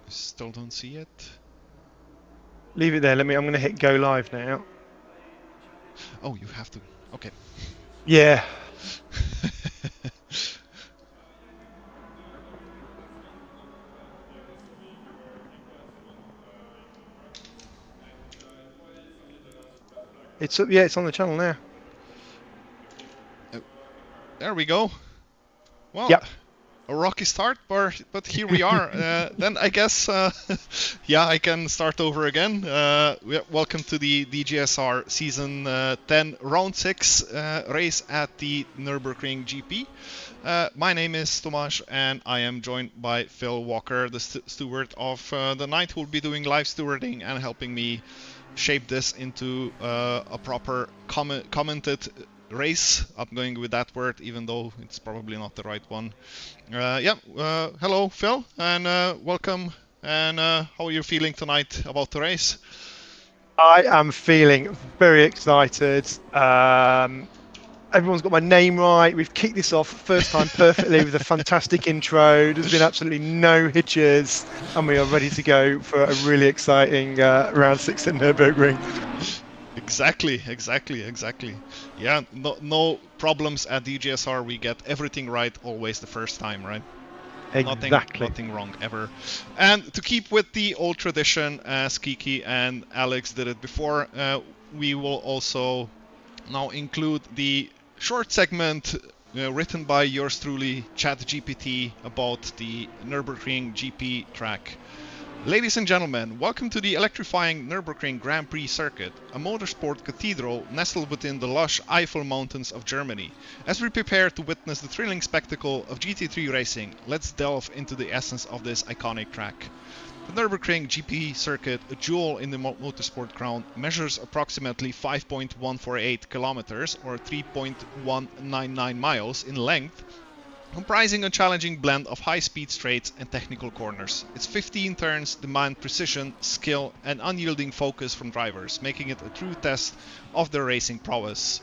Still don't see it. Leave it there. I'm going to hit go live now. Oh, you have to. Okay. Yeah. It's on the channel now. Oh, there we go. Well, Yep. a rocky start, but here we are. Then I guess, yeah, I can start over again. Welcome to the DGSR Season 10 Round 6 race at the Nurburgring GP. My name is Tomasz and I am joined by Phil Walker, the steward of the night, who will be doing live stewarding and helping me shape this into a proper commented race. I'm going with that word, even though it's probably not the right one. Hello, Phil, and welcome. And how are you feeling tonight about the race? I am feeling very excited. Everyone's got my name right. We've kicked this off first time perfectly with a fantastic intro. There's been absolutely no hitches, and we are ready to go for a really exciting round 6 at Nurburgring. Exactly. Yeah, no problems at DGSR. We get everything right always the first time, right? Exactly. Nothing wrong ever. And to keep with the old tradition, as Kiki and Alex did it before, we will also now include the short segment written by yours truly, ChatGPT, about the Nurburgring GP track. Ladies and gentlemen, welcome to the electrifying Nürburgring Grand Prix circuit, a motorsport cathedral nestled within the lush Eifel Mountains of Germany. As we prepare to witness the thrilling spectacle of GT3 racing, let's delve into the essence of this iconic track. The Nürburgring GP circuit, a jewel in the motorsport crown, measures approximately 5.148 kilometers or 3.199 miles in length, comprising a challenging blend of high-speed straights and technical corners. Its 15 turns demand precision, skill, and unyielding focus from drivers, making it a true test of their racing prowess.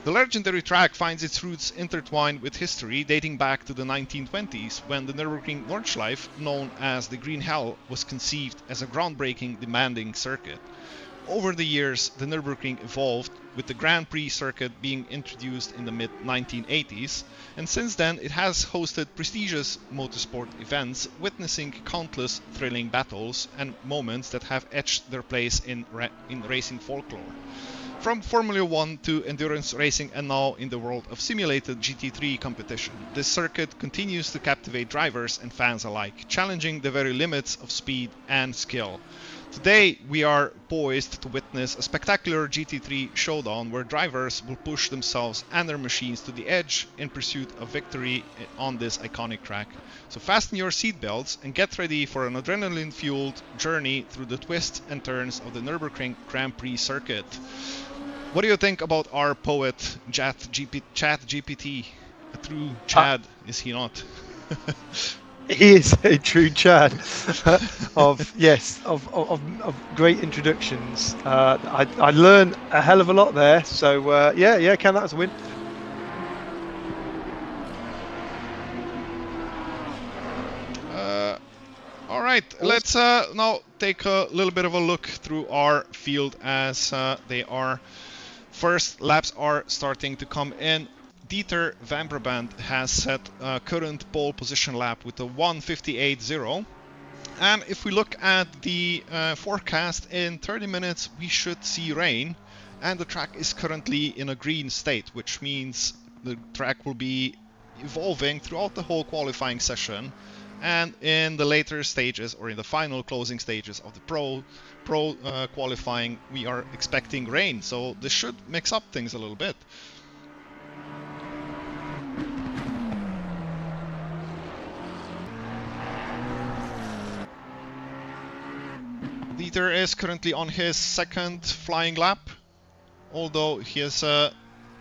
The legendary track finds its roots intertwined with history dating back to the 1920s, when the Nürburgring Nordschleife, known as the Green Hell, was conceived as a groundbreaking, demanding circuit. Over the years, the Nürburgring evolved, with the Grand Prix circuit being introduced in the mid-1980s, and since then it has hosted prestigious motorsport events, witnessing countless thrilling battles and moments that have etched their place in racing folklore. From Formula 1 to endurance racing and now in the world of simulated GT3 competition, this circuit continues to captivate drivers and fans alike, challenging the very limits of speed and skill. Today we are poised to witness a spectacular GT3 showdown where drivers will push themselves and their machines to the edge in pursuit of victory on this iconic track. So fasten your seatbelts and get ready for an adrenaline-fueled journey through the twists and turns of the Nürburgring Grand Prix circuit. What do you think about our poet, ChatGPT? A true Chad, is he not? He is a true Chad of great introductions. I learned a hell of a lot there. So count that as a win. All right, let's now take a little bit of a look through our field as they are. First laps are starting to come in. Dieter van Brabant has set a current pole position lap with a 1:58.0. And if we look at the forecast, in 30 minutes we should see rain, and the track is currently in a green state, which means the track will be evolving throughout the whole qualifying session, and in the later stages or in the final closing stages of the pro qualifying we are expecting rain, so this should mix up things a little bit. Dieter is currently on his second flying lap, although his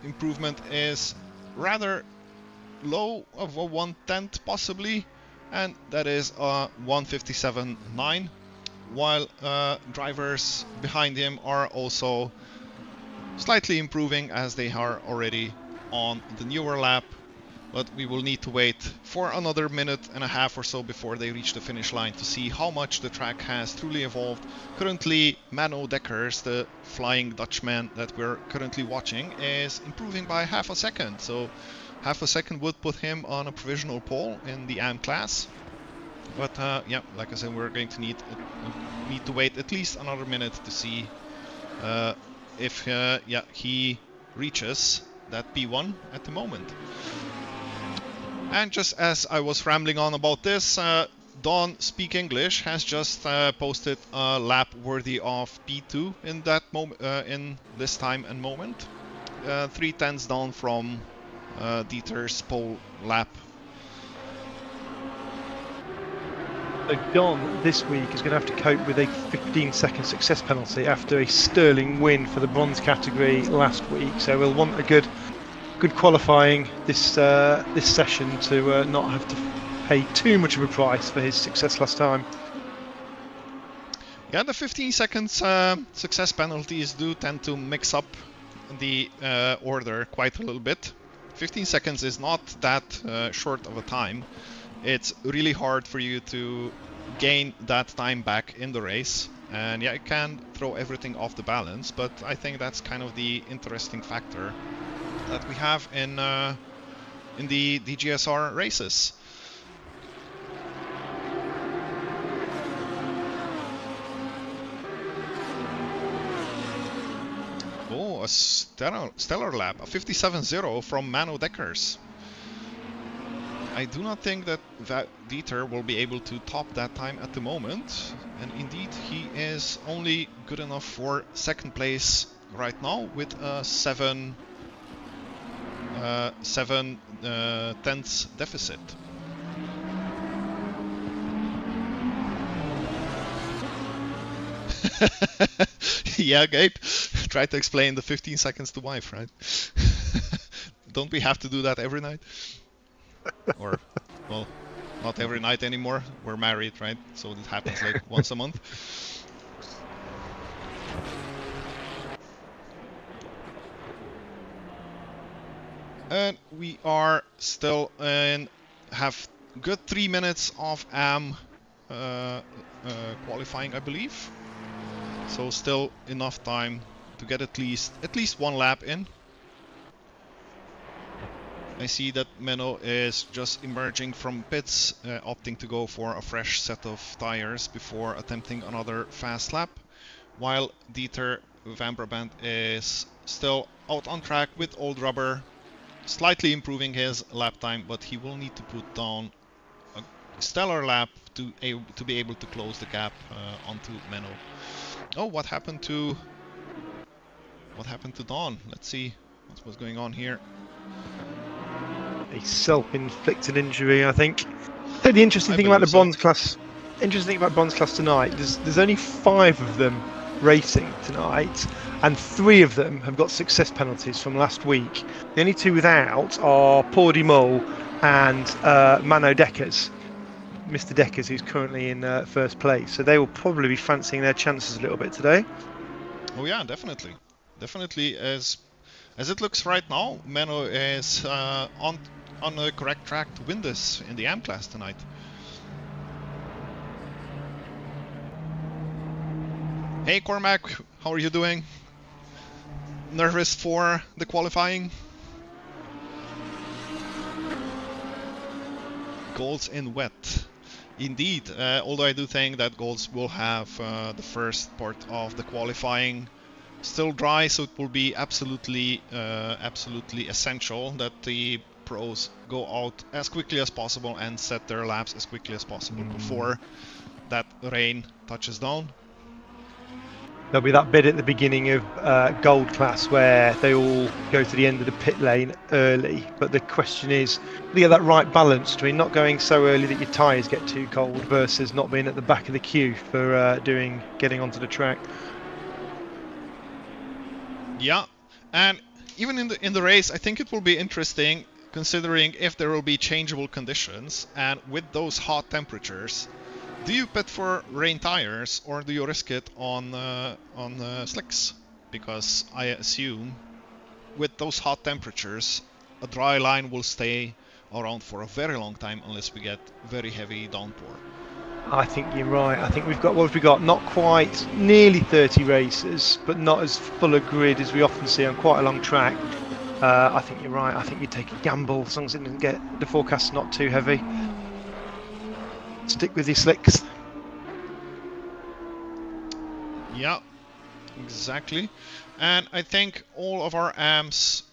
improvement is rather low, of a 1/10 possibly, and that is a 1:57.9, while drivers behind him are also slightly improving as they are already on the newer lap. but we will need to wait for another minute and a half or so before they reach the finish line to see how much the track has truly evolved. Currently, Mano Dekkers, the Flying Dutchman that we're currently watching, is improving by half a second. So half a second would put him on a provisional pole in the AM class. But yeah, like I said, we're going to need to wait at least another minute to see if yeah, he reaches that P1 at the moment. And just as I was rambling on about this, Don Speak English has just posted a lap worthy of P2 in that moment, in this time and moment, 3/10 down from Dieter's pole lap. So Don this week is going to have to cope with a 15-second success penalty after a sterling win for the bronze category last week. So we'll want a good qualifying this session to not have to pay too much of a price for his success last time. Yeah, the 15 seconds success penalties do tend to mix up the order quite a little bit. 15 seconds is not that short of a time. It's really hard for you to gain that time back in the race, and yeah, it can throw everything off the balance, but I think that's kind of the interesting factor that we have in the DGSR races. Oh, a stellar lap, a 57.0 from Mano Dekkers. I do not think that Dieter will be able to top that time at the moment, and indeed he is only good enough for second place right now with a 7 tenths deficit. Yeah, Gabe, try to explain the 15 seconds to wife, right? Don't we have to do that every night? Or, well, not every night anymore. We're married, right? So it happens like once a month. And we are still have good 3 minutes of AM qualifying, I believe. So still enough time to get at least one lap in. I see that Menno is just emerging from pits, opting to go for a fresh set of tires before attempting another fast lap, while Dieter van Brabant is still out on track with old rubber, slightly improving his lap time, but he will need to put down a stellar lap to be able to close the gap onto Menno. Oh, what happened to Don? Let's see what's going on here. A self-inflicted injury, I think. So the interesting thing about the bronze class, tonight, there's only 5 of them racing tonight, and 3 of them have got success penalties from last week. The only 2 without are Paul de Mol and Mano Dekkers, Mr. Dekkers, who's currently in first place. So they will probably be fancying their chances a little bit today. Oh yeah, definitely. As it looks right now, Menno is on the correct track to win this in the AM class tonight. Hey Cormac, how are you doing? Nervous for the qualifying? Golds in wet. Indeed, although I do think that Golds will have the first part of the qualifying still dry, so it will be absolutely essential that the pros go out as quickly as possible and set their laps as quickly as possible before that rain touches down. There'll be that bit at the beginning of Gold class where they all go to the end of the pit lane early, but the question is, do you get that right balance between not going so early that your tyres get too cold versus not being at the back of the queue for getting onto the track? Yeah, and even in the race, I think it will be interesting, considering if there will be changeable conditions, and with those hot temperatures, do you pit for rain tires or do you risk it on slicks? Because I assume with those hot temperatures, a dry line will stay around for a very long time unless we get very heavy downpour. I think you're right. I think we've got, what have we got? Not quite, nearly 30 racers, but not as full a grid as we often see on quite a long track. I think you're right. I think you take a gamble as long as it doesn't get, the forecast's not too heavy. Stick with your slicks. Yeah, exactly. And I think all of our amps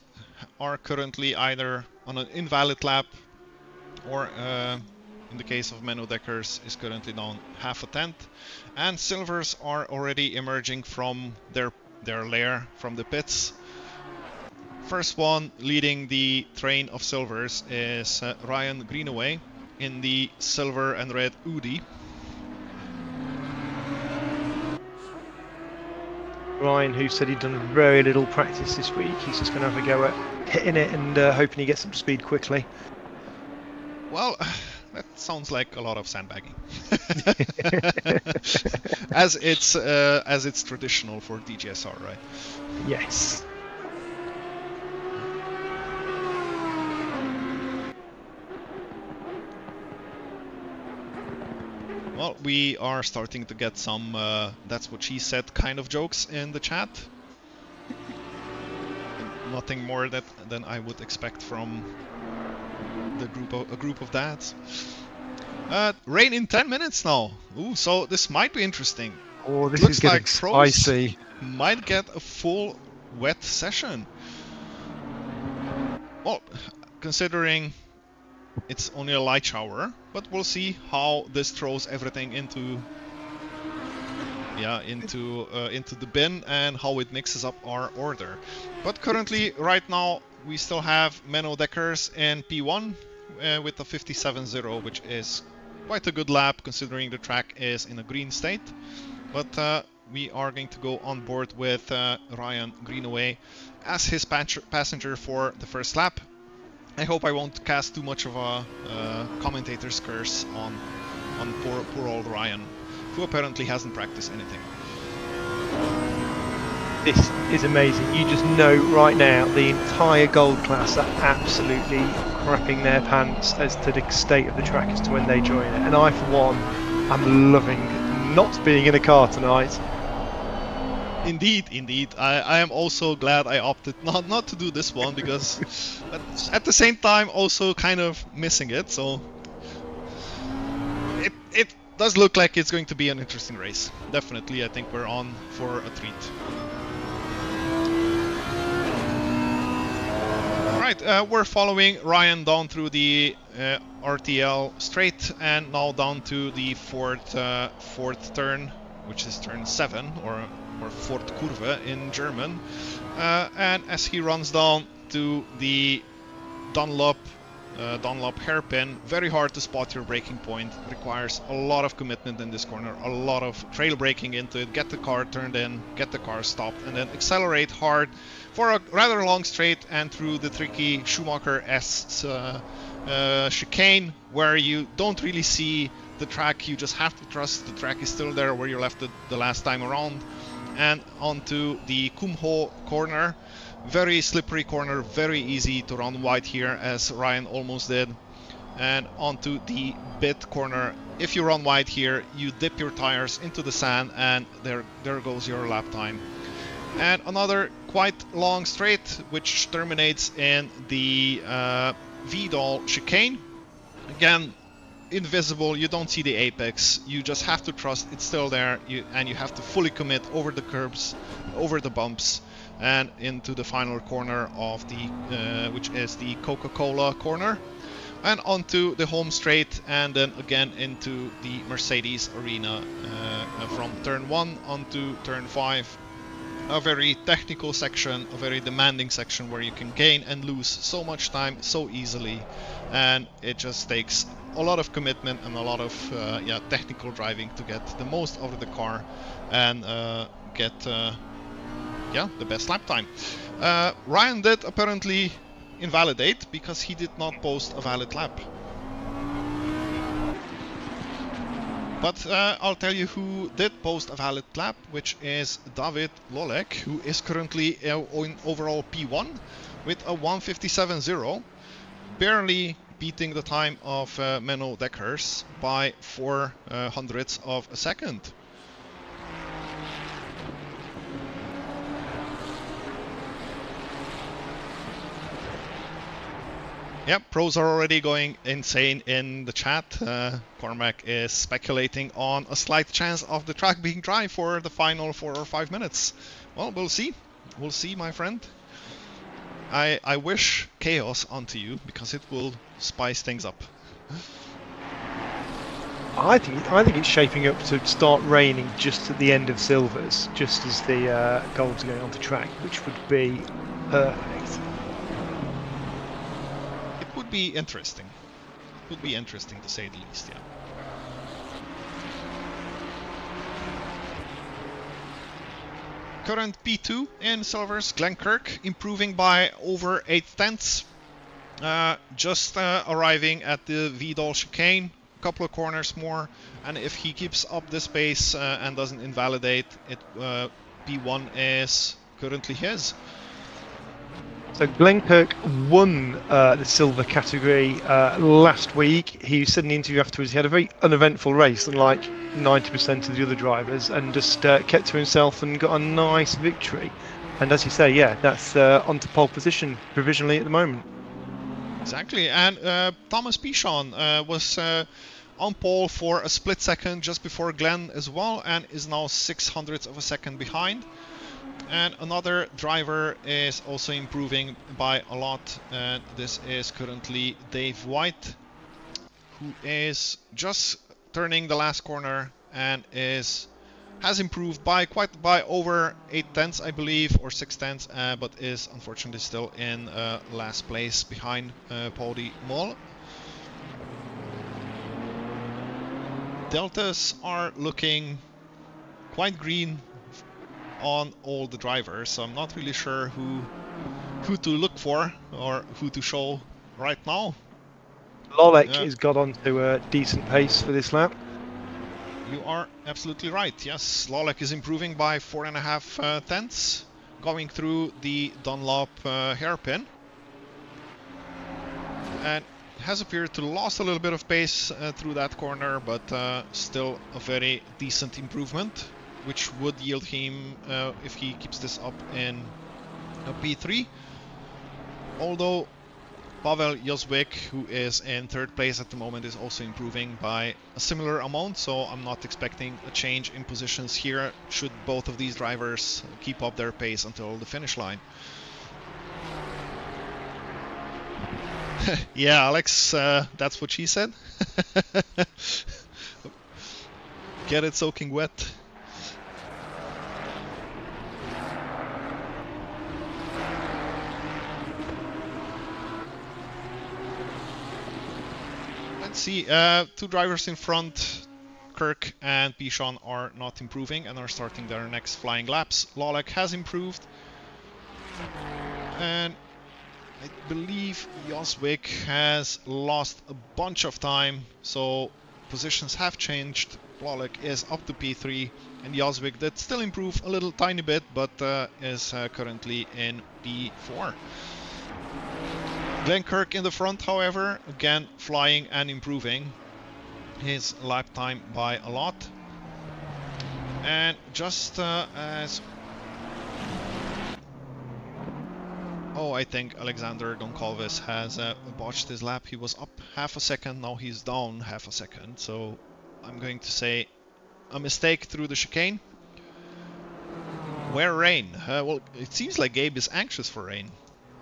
are currently either on an invalid lap or in the case of Menno Deckers is currently down half a tenth, and silvers are already emerging from their lair from the pits. First one leading the train of silvers is Ryan Greenaway in the silver and red Audi. Ryan, who said he'd done very little practice this week, he's just going to have a go at hitting it and hoping he gets some speed quickly. Well, that sounds like a lot of sandbagging, as it's traditional for DGSR, right? Yes. Well, we are starting to get some that's what she said kind of jokes in the chat. Nothing more than I would expect from a group of dads. Rain in 10 minutes now. Ooh, so this might be interesting. Oh, this Looks is getting like pros spicy. might get a full wet session. Well, considering it's only a light shower, but we'll see how this throws everything into the bin and how it mixes up our order. But currently, right now, we still have Menno Deckers in P1 with a 57.0, which is quite a good lap considering the track is in a green state. But we are going to go on board with Ryan Greenaway as his passenger for the first lap. I hope I won't cast too much of a commentator's curse on poor old Ryan, who apparently hasn't practiced anything. This is amazing. You just know right now the entire gold class are absolutely crapping their pants as to the state of the track as to when they join it. And I, for one, am loving not being in a car tonight. Indeed. I am also glad I opted not to do this one because at the same time also kind of missing it. So it does look like it's going to be an interesting race. Definitely, I think we're on for a treat. Alright, we're following Ryan down through the RTL straight and now down to the fourth turn, which is turn 7 or fourth Kurve in German. And as he runs down to the Dunlop hairpin, very hard to spot your braking point, requires a lot of commitment in this corner, a lot of trail braking into it, get the car turned in, get the car stopped, and then accelerate hard for a rather long straight and through the tricky Schumacher-esque chicane where you don't really see the track, you just have to trust the track is still there where you left it the last time around. And onto the Kumho corner, very slippery corner, very easy to run wide here as Ryan almost did. And onto the bit corner, if you run wide here, you dip your tires into the sand and there goes your lap time. And another quite long straight which terminates in the Vidal chicane. Again, invisible, you don't see the apex, you just have to trust it's still there, and you have to fully commit over the curbs, over the bumps, and into the final corner of the which is the Coca-Cola corner, and onto the home straight, and then again into the Mercedes arena from turn 1 onto turn 5. A very technical section, a very demanding section where you can gain and lose so much time so easily, and it just takes a lot of commitment and a lot of technical driving to get the most out of the car and get the best lap time. Ryan did apparently invalidate because he did not post a valid lap. But I'll tell you who did post a valid lap, which is David Lovrec, who is currently in overall P1 with a 157.0. Barely beating the time of Menno Dekkers by 4 hundredths of a second. Yeah, pros are already going insane in the chat. Cormac is speculating on a slight chance of the track being dry for the final 4 or 5 minutes. Well, we'll see. We'll see, my friend. I wish chaos onto you because it will spice things up. I think it's shaping up to start raining just at the end of silvers, just as the golds are going onto track, which would be perfect. It would be interesting. It would be interesting to say the least, yeah. Current P2 in silvers, Glenkirk improving by over 8 tenths. Just arriving at the Vidal chicane, a couple of corners more, and if he keeps up this pace and doesn't invalidate, it P1 is currently his. So Glenkirk won the silver category last week. He said in the interview afterwards he had a very uneventful race, unlike 90% of the other drivers, and just kept to himself and got a nice victory. And as you say, yeah, that's onto pole position provisionally at the moment. Exactly, and Thomas Pichon was on pole for a split second just before Glenn as well, and is now 600ths of a second behind. And another driver is also improving by a lot, and this is currently Dave White, who is just turning the last corner and has improved by over 8 tenths, I believe, or 6 tenths, but is unfortunately still in last place behind Paul de Mol. Deltas are looking quite green on all the drivers, so I'm not really sure who to look for or who to show right now. Lovrec has got onto a decent pace for this lap. You are absolutely right. Yes, Lovrec is improving by 4.5 tenths, going through the Dunlop hairpin, and has appeared to lost a little bit of pace through that corner, but still a very decent improvement, which would yield him, if he keeps this up, in a P3. Although Pavel Jozwik, who is in 3rd place at the moment, is also improving by a similar amount, so I'm not expecting a change in positions here should both of these drivers keep up their pace until the finish line. Yeah, Alex, that's what she said. Get it soaking wet. Let's see, 2 drivers in front, Kirk and Pichon, are not improving and are starting their next flying laps. Lovrec has improved, and I believe Jozwik has lost a bunch of time, so positions have changed. Lovrec is up to P3, and Jozwik did still improve a little tiny bit, but is currently in P4. Glenkirk in the front, however, again flying and improving his lap time by a lot. And just as... Oh, I think Alexander Goncalves has botched his lap. He was up half a second, now he's down half a second. So I'm going to say a mistake through the chicane. Where rain? Well, it seems like Gabe is anxious for rain.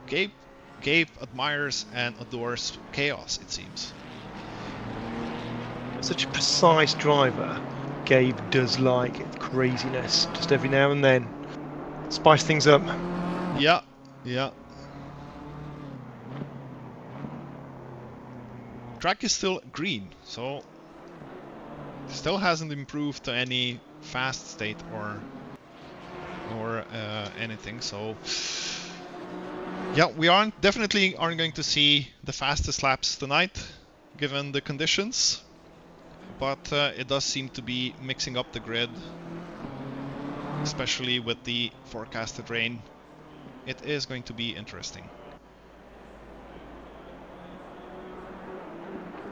Gabe admires and adores chaos, it seems. Such a precise driver. Gabe does like craziness, just every now and then. Spice things up. Yeah. Track is still green, so still hasn't improved to any fast state or anything, so yeah, we definitely aren't going to see the fastest laps tonight given the conditions, but it does seem to be mixing up the grid, especially with the forecasted rain. It is going to be interesting.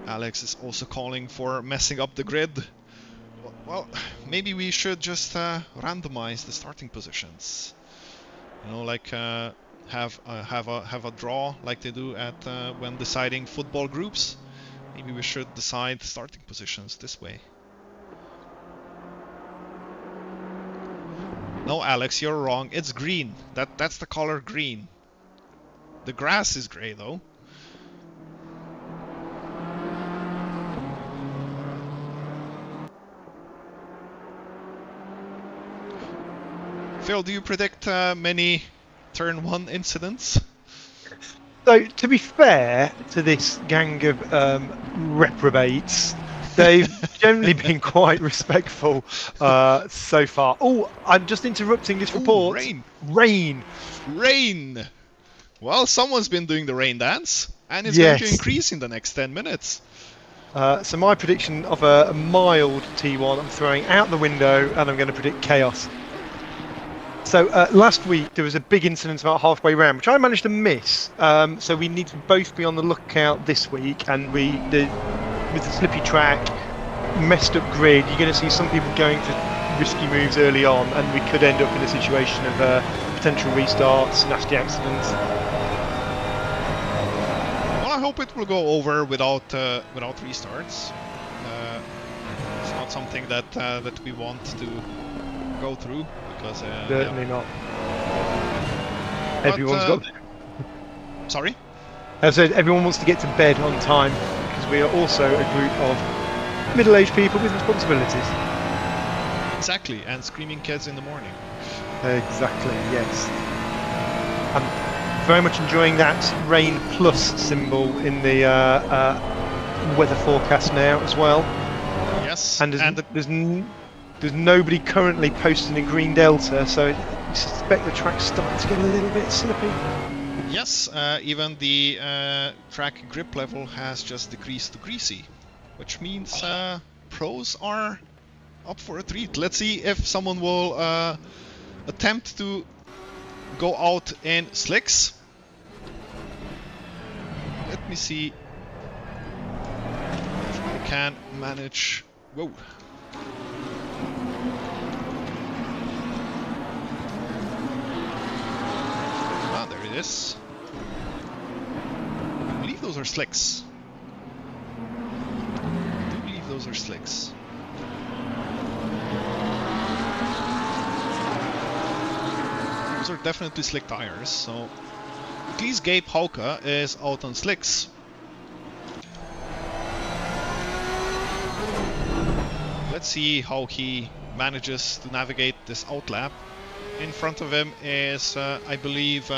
Alex is also calling for messing up the grid. Well, maybe we should just randomize the starting positions. You know, like have a draw like they do at when deciding football groups. Maybe we should decide starting positions this way. No, Alex, you're wrong. It's green. That's the color green. The grass is gray though. Phil, do you predict many turn 1 incidents? So, to be fair to this gang of reprobates, they've generally been quite respectful so far. Oh, I'm just interrupting this report. Rain! Rain! Rain! Well, someone's been doing the rain dance, and it's going to increase in the next 10 minutes. So my prediction of a mild T1, I'm throwing out the window, and I'm going to predict chaos. So last week there was a big incident about halfway round, which I managed to miss. So we need to both be on the lookout this week, and with the slippy track, messed up grid, you're going to see some people going for risky moves early on, and we could end up in a situation of potential restarts, nasty accidents. Well, I hope it will go over without restarts. It's not something that we want to go through. Certainly not. Everyone's got. Sorry? I said everyone wants to get to bed on time because we are also a group of middle-aged people with responsibilities. Exactly, and screaming kids in the morning. Exactly, yes. I'm very much enjoying that rain plus symbol in the weather forecast now as well. Yes, and there's nobody currently posting a green delta, so I suspect the track's starting to get a little bit slippy. Yes, even the track grip level has just decreased to greasy, which means pros are up for a treat. Let's see if someone will attempt to go out in slicks. Let me see if I can manage. Whoa. This. I believe those are slicks. I do believe those are slicks. Those are definitely slick tires, so at least Gabe Hauke is out on slicks. Let's see how he manages to navigate this outlap. In front of him is, I believe,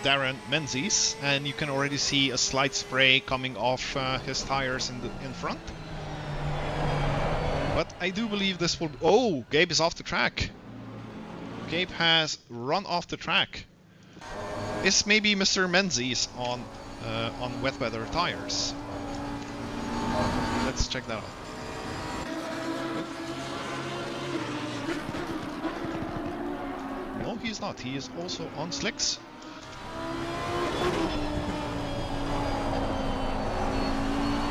Darren Menzies, and you can already see a slight spray coming off his tires in front. But I do believe this will. Oh, Gabe is off the track. Gabe has run off the track. Is maybe Mr. Menzies on wet weather tires? Let's check that out. No, he's not. He is also on slicks.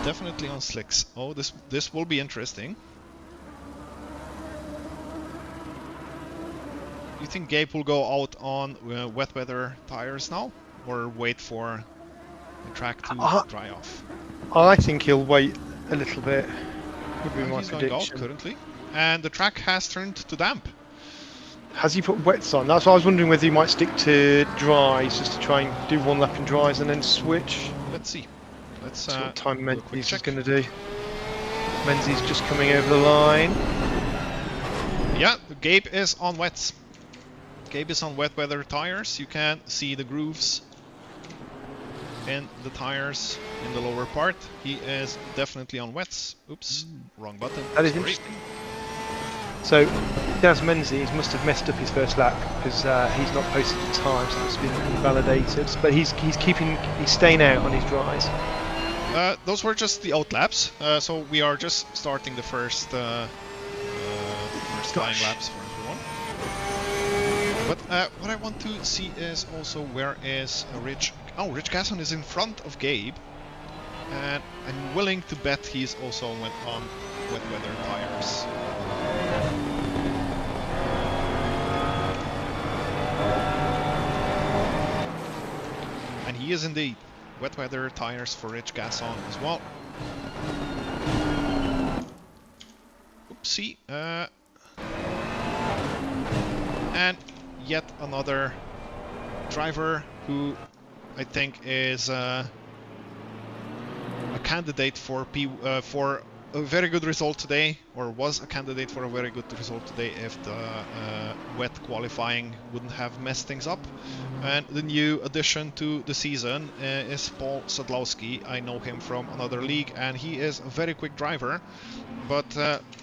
Definitely on slicks. Oh, this will be interesting. You think Gabe will go out on wet weather tires now, or wait for the track to dry off? I think he'll wait a little bit. Would be my he's prediction. Going out currently, and the track has turned to damp. Has he put wets on? That's why I was wondering whether he might stick to dries, just to try and do one lap in dries and then switch. Let's see. Let's see what time Menzies is going to do. Menzies just coming over the line. Yeah, Gabe is on wets. Gabe is on wet weather tires. You can see the grooves in the tires in the lower part. He is definitely on wets. Oops, wrong button. That is interesting. So, Daz Menzies must have messed up his first lap because he's not posted the time, so it's been invalidated. But he's staying out on his dries. Those were just the out laps. So we are just starting the first flying laps for everyone. But what I want to see is also where is Rich. Oh, Rich Gasson is in front of Gabe. and I'm willing to bet he's also on wet weather tires. And he is indeed. Wet weather tires for Rich Gasson as well. Oopsie. And yet another driver who I think is a candidate for a very good result today, or was a candidate for a very good result today if the wet qualifying wouldn't have messed things up. And the new addition to the season is Paul Sadlowski. I know him from another league, and he is a very quick driver. But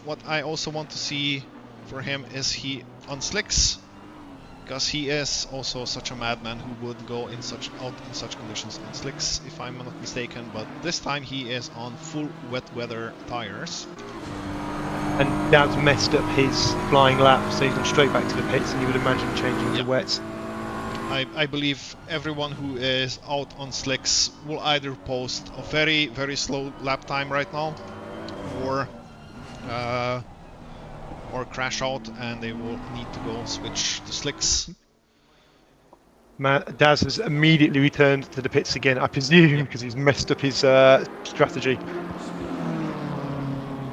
what I also want to see for him is he on slicks, because he is also such a madman who would go out in such conditions on slicks, if I'm not mistaken. But this time he is on full wet weather tires. And that's messed up his flying lap, so he's gone straight back to the pits, and you would imagine changing to wets. I believe everyone who is out on slicks will either post a very, very slow lap time right now, or crash out, and they will need to go switch to slicks. Daz has immediately returned to the pits again, I presume, because he's messed up his strategy.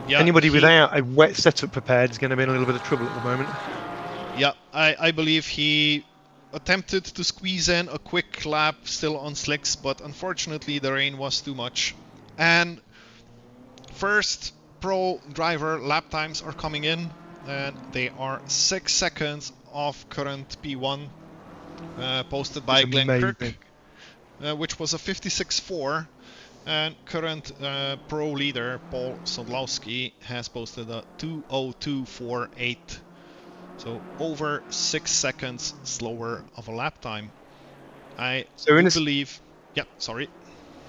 Yeah, anybody without a wet setup prepared is going to be in a little bit of trouble at the moment. Yeah, I believe he attempted to squeeze in a quick lap still on slicks, but unfortunately the rain was too much. And first pro driver lap times are coming in, and they are 6 seconds off current P1 posted by Glenn Kirk, which was a 56.4, and current pro leader Paul Sadlowski has posted a 2:02.48, so over 6 seconds slower of a lap time. I believe. Yeah, sorry.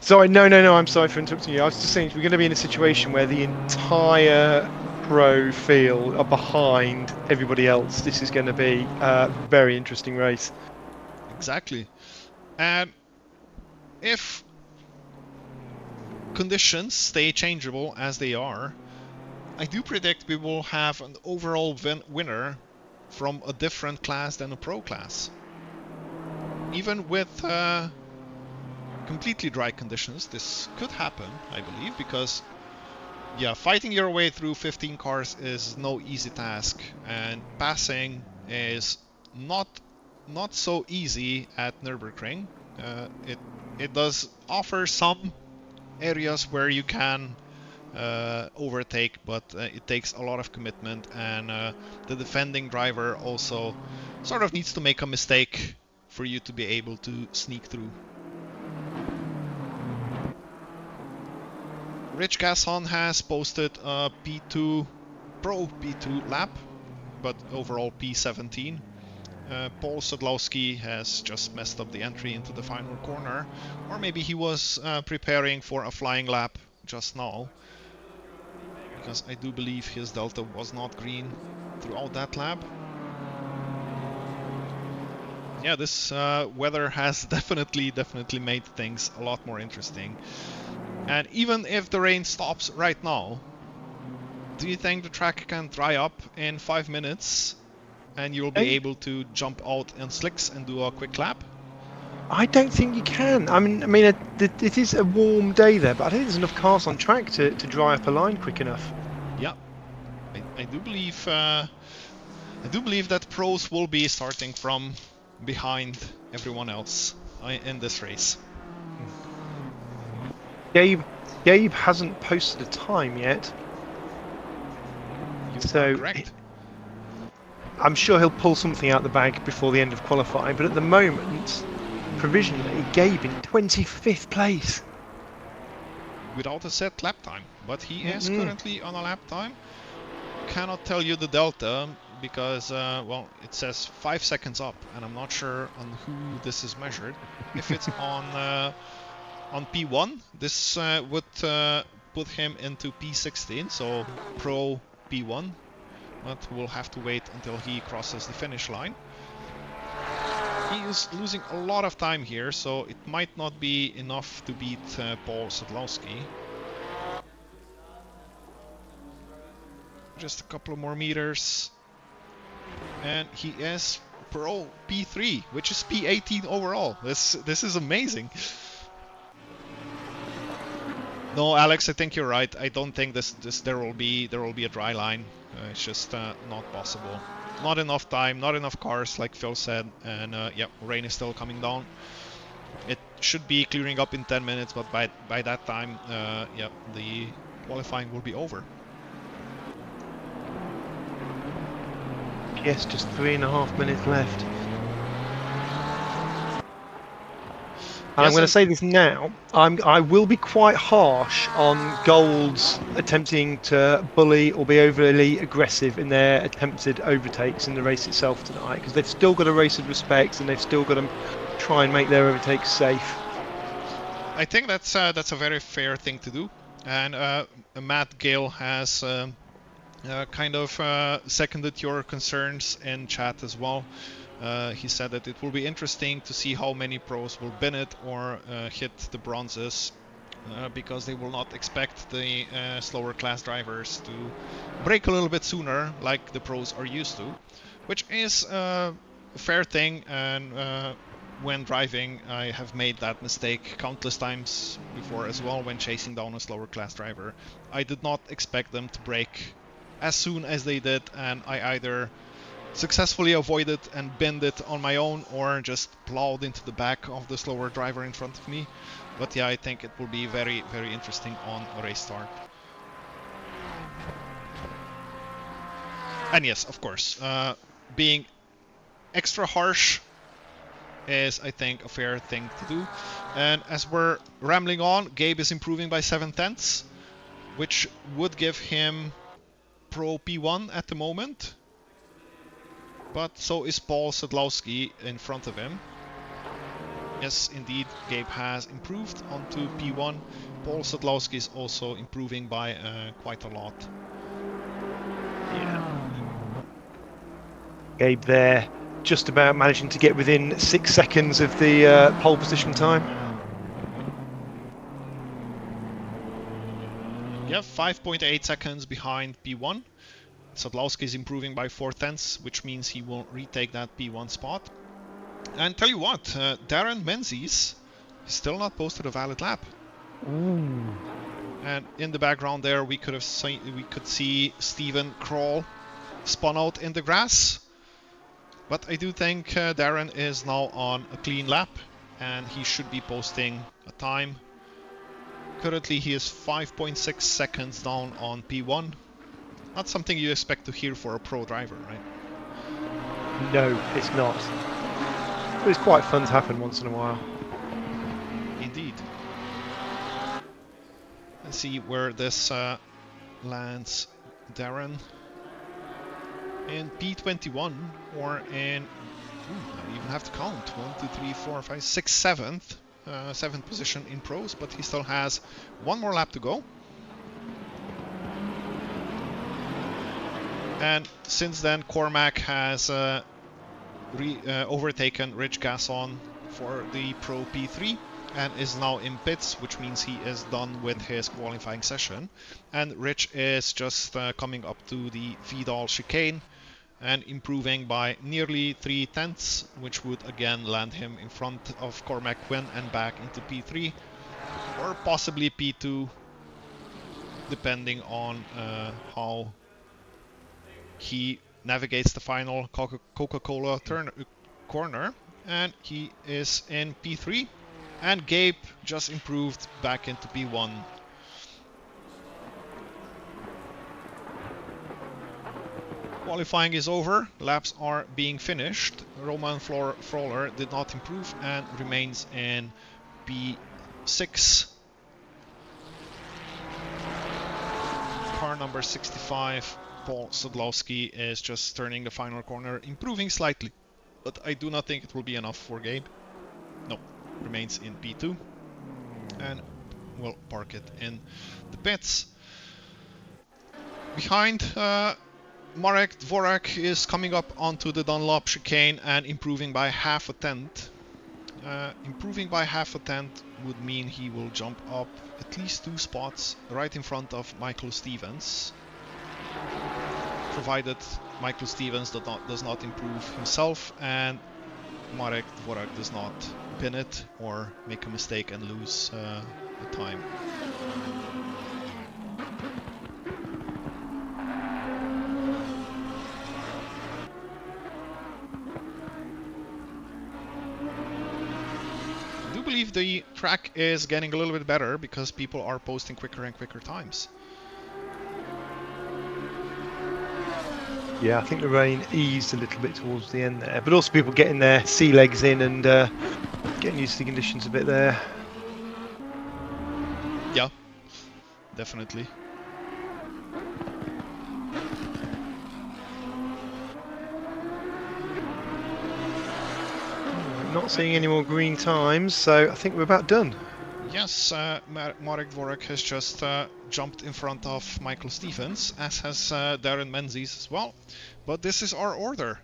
Sorry, no, I'm sorry for interrupting you. I was just saying we're going to be in a situation where the entire pro field are behind everybody else. This is going to be a very interesting race. Exactly. And if conditions stay changeable as they are, I do predict we will have an overall winner from a different class than a pro class. Even with completely dry conditions, this could happen, I believe, because yeah, fighting your way through 15 cars is no easy task, and passing is not so easy at Nurburgring. It does offer some areas where you can overtake, but it takes a lot of commitment, and the defending driver also sort of needs to make a mistake for you to be able to sneak through. Rich Gasson has posted a P2 Pro P2 lap, but overall P17. Paul Sadlowski has just messed up the entry into the final corner, or maybe he was preparing for a flying lap just now, because I do believe his delta was not green throughout that lap. Yeah, this weather has definitely made things a lot more interesting. And even if the rain stops right now, do you think the track can dry up in 5 minutes and you'll be able to jump out in slicks and do a quick lap? I don't think you can. I mean, it is a warm day there, but I don't think there's enough cars on track to dry up a line quick enough. Yeah, I do believe that pros will be starting from behind everyone else in this race. Gabe hasn't posted a time yet. So correct. I'm sure he'll pull something out the bag before the end of qualifying, but at the moment, provisionally, Gabe in 25th place. Without a set lap time, but he is currently on a lap time. Cannot tell you the delta because, well, it says 5 seconds up, and I'm not sure on who this is measured. If it's on P1, this would put him into P16, so Pro P1, but we'll have to wait until he crosses the finish line. He is losing a lot of time here, so it might not be enough to beat Paul Sadlowski. Just a couple of more meters. And he is Pro P3, which is P18 overall. This is amazing. No, Alex, I think you're right. I don't think there will be a dry line. It's just not possible. Not enough time, not enough cars, like Phil said, and yeah, rain is still coming down. It should be clearing up in 10 minutes, but by that time, yeah, the qualifying will be over. Yes, just 3.5 minutes left. And I'm going to say this now. I will be quite harsh on Gold's attempting to bully or be overly aggressive in their attempted overtakes in the race itself tonight, because they've still got a race of respect and they've still got to try and make their overtakes safe. I think that's a very fair thing to do, and Matt Gale has kind of seconded your concerns in chat as well. He said that it will be interesting to see how many pros will bin it or hit the bronzes, because they will not expect the slower class drivers to brake a little bit sooner like the pros are used to, which is a fair thing, and when driving I have made that mistake countless times before as well when chasing down a slower class driver. I did not expect them to brake as soon as they did, and I either successfully avoided and bent it on my own or just plowed into the back of the slower driver in front of me. But yeah, I think it will be very, very interesting on race start. And yes, of course, being extra harsh is, I think, a fair thing to do. And as we're rambling on, Gabe is improving by 7/10, which would give him Pro P1 at the moment. But so is Paul Sadlowski in front of him. Yes, indeed, Gabe has improved onto P1. Paul Sadlowski is also improving by quite a lot. Yeah. Gabe there, just about managing to get within 6 seconds of the pole position time. Yeah, 5.8 seconds behind P1. Sadlowski is improving by 4/10, which means he will retake that P1 spot. And tell you what, Darren Menzies still not posted a valid lap. Ooh. And in the background there, we could see Steven Kroll spun out in the grass. But I do think Darren is now on a clean lap, and he should be posting a time. Currently, he is 5.6 seconds down on P1. Not something you expect to hear for a pro driver, right? No, it's not. But it's quite fun to happen once in a while. Indeed. Let's see where this lands Darren. In P21 or in... I even have to count. 1, 2, 3, 4, 5, 6, 7th. 7th position in pros, but he still has one more lap to go. And since then, Cormac has overtaken Rich Gasson for the Pro P3 and is now in pits, which means he is done with his qualifying session. And Rich is just coming up to the Vidal chicane and improving by nearly 3/10, which would again land him in front of Cormac Quinn and back into P3 or possibly P2, depending on how he navigates the final Coca-Cola corner. And he is in P3, and Gabe just improved back into P1. Qualifying is over, laps are being finished. Roman Froller did not improve and remains in P6. Car number 65, Paul Sadlowski, is just turning the final corner, improving slightly, but I do not think it will be enough for Gabe. No, remains in P2 and will park it in the pits. Behind Marek Dvorak is coming up onto the Dunlop chicane and improving by half a tenth. Improving by half a tenth would mean he will jump up at least 2 spots right in front of Michael Stevens, provided Michael Stevens does not improve himself and Marek Dvorak does not pin it or make a mistake and lose the time. I do believe the track is getting a little bit better because people are posting quicker and quicker times. Yeah, I think the rain eased a little bit towards the end there, but also people getting their sea legs in and getting used to the conditions a bit there. Yeah, definitely. Not seeing any more green times, so I think we're about done. Yes, Marek Dvorak has just jumped in front of Michael Stevens, as has Darren Menzies as well. But this is our order.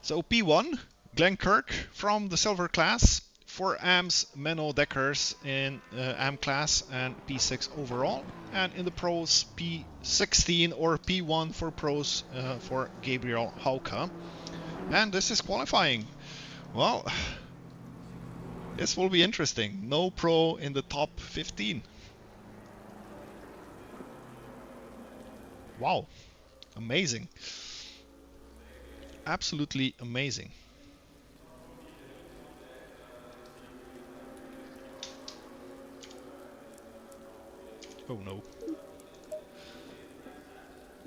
So P1, Glenn Kirk from the silver class, for AM's Menno Dekkers in AM class and P6 overall. And in the pros, P16 or P1 for pros for Gabriel Hauke. And this is qualifying. Well, this will be interesting. No pro in the top 15. Wow, amazing. Absolutely amazing. Oh no.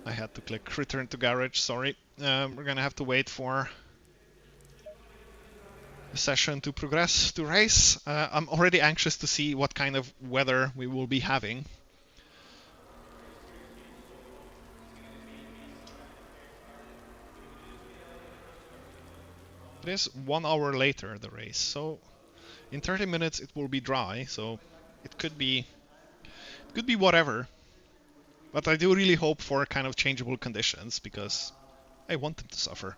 I had to click return to garage, sorry. We're gonna have to wait for the session to progress to race. I'm already anxious to see what kind of weather we will be having. It is 1 hour later, the race, so in 30 minutes it will be dry, so it could be whatever. But I do really hope for kind of changeable conditions because I want them to suffer.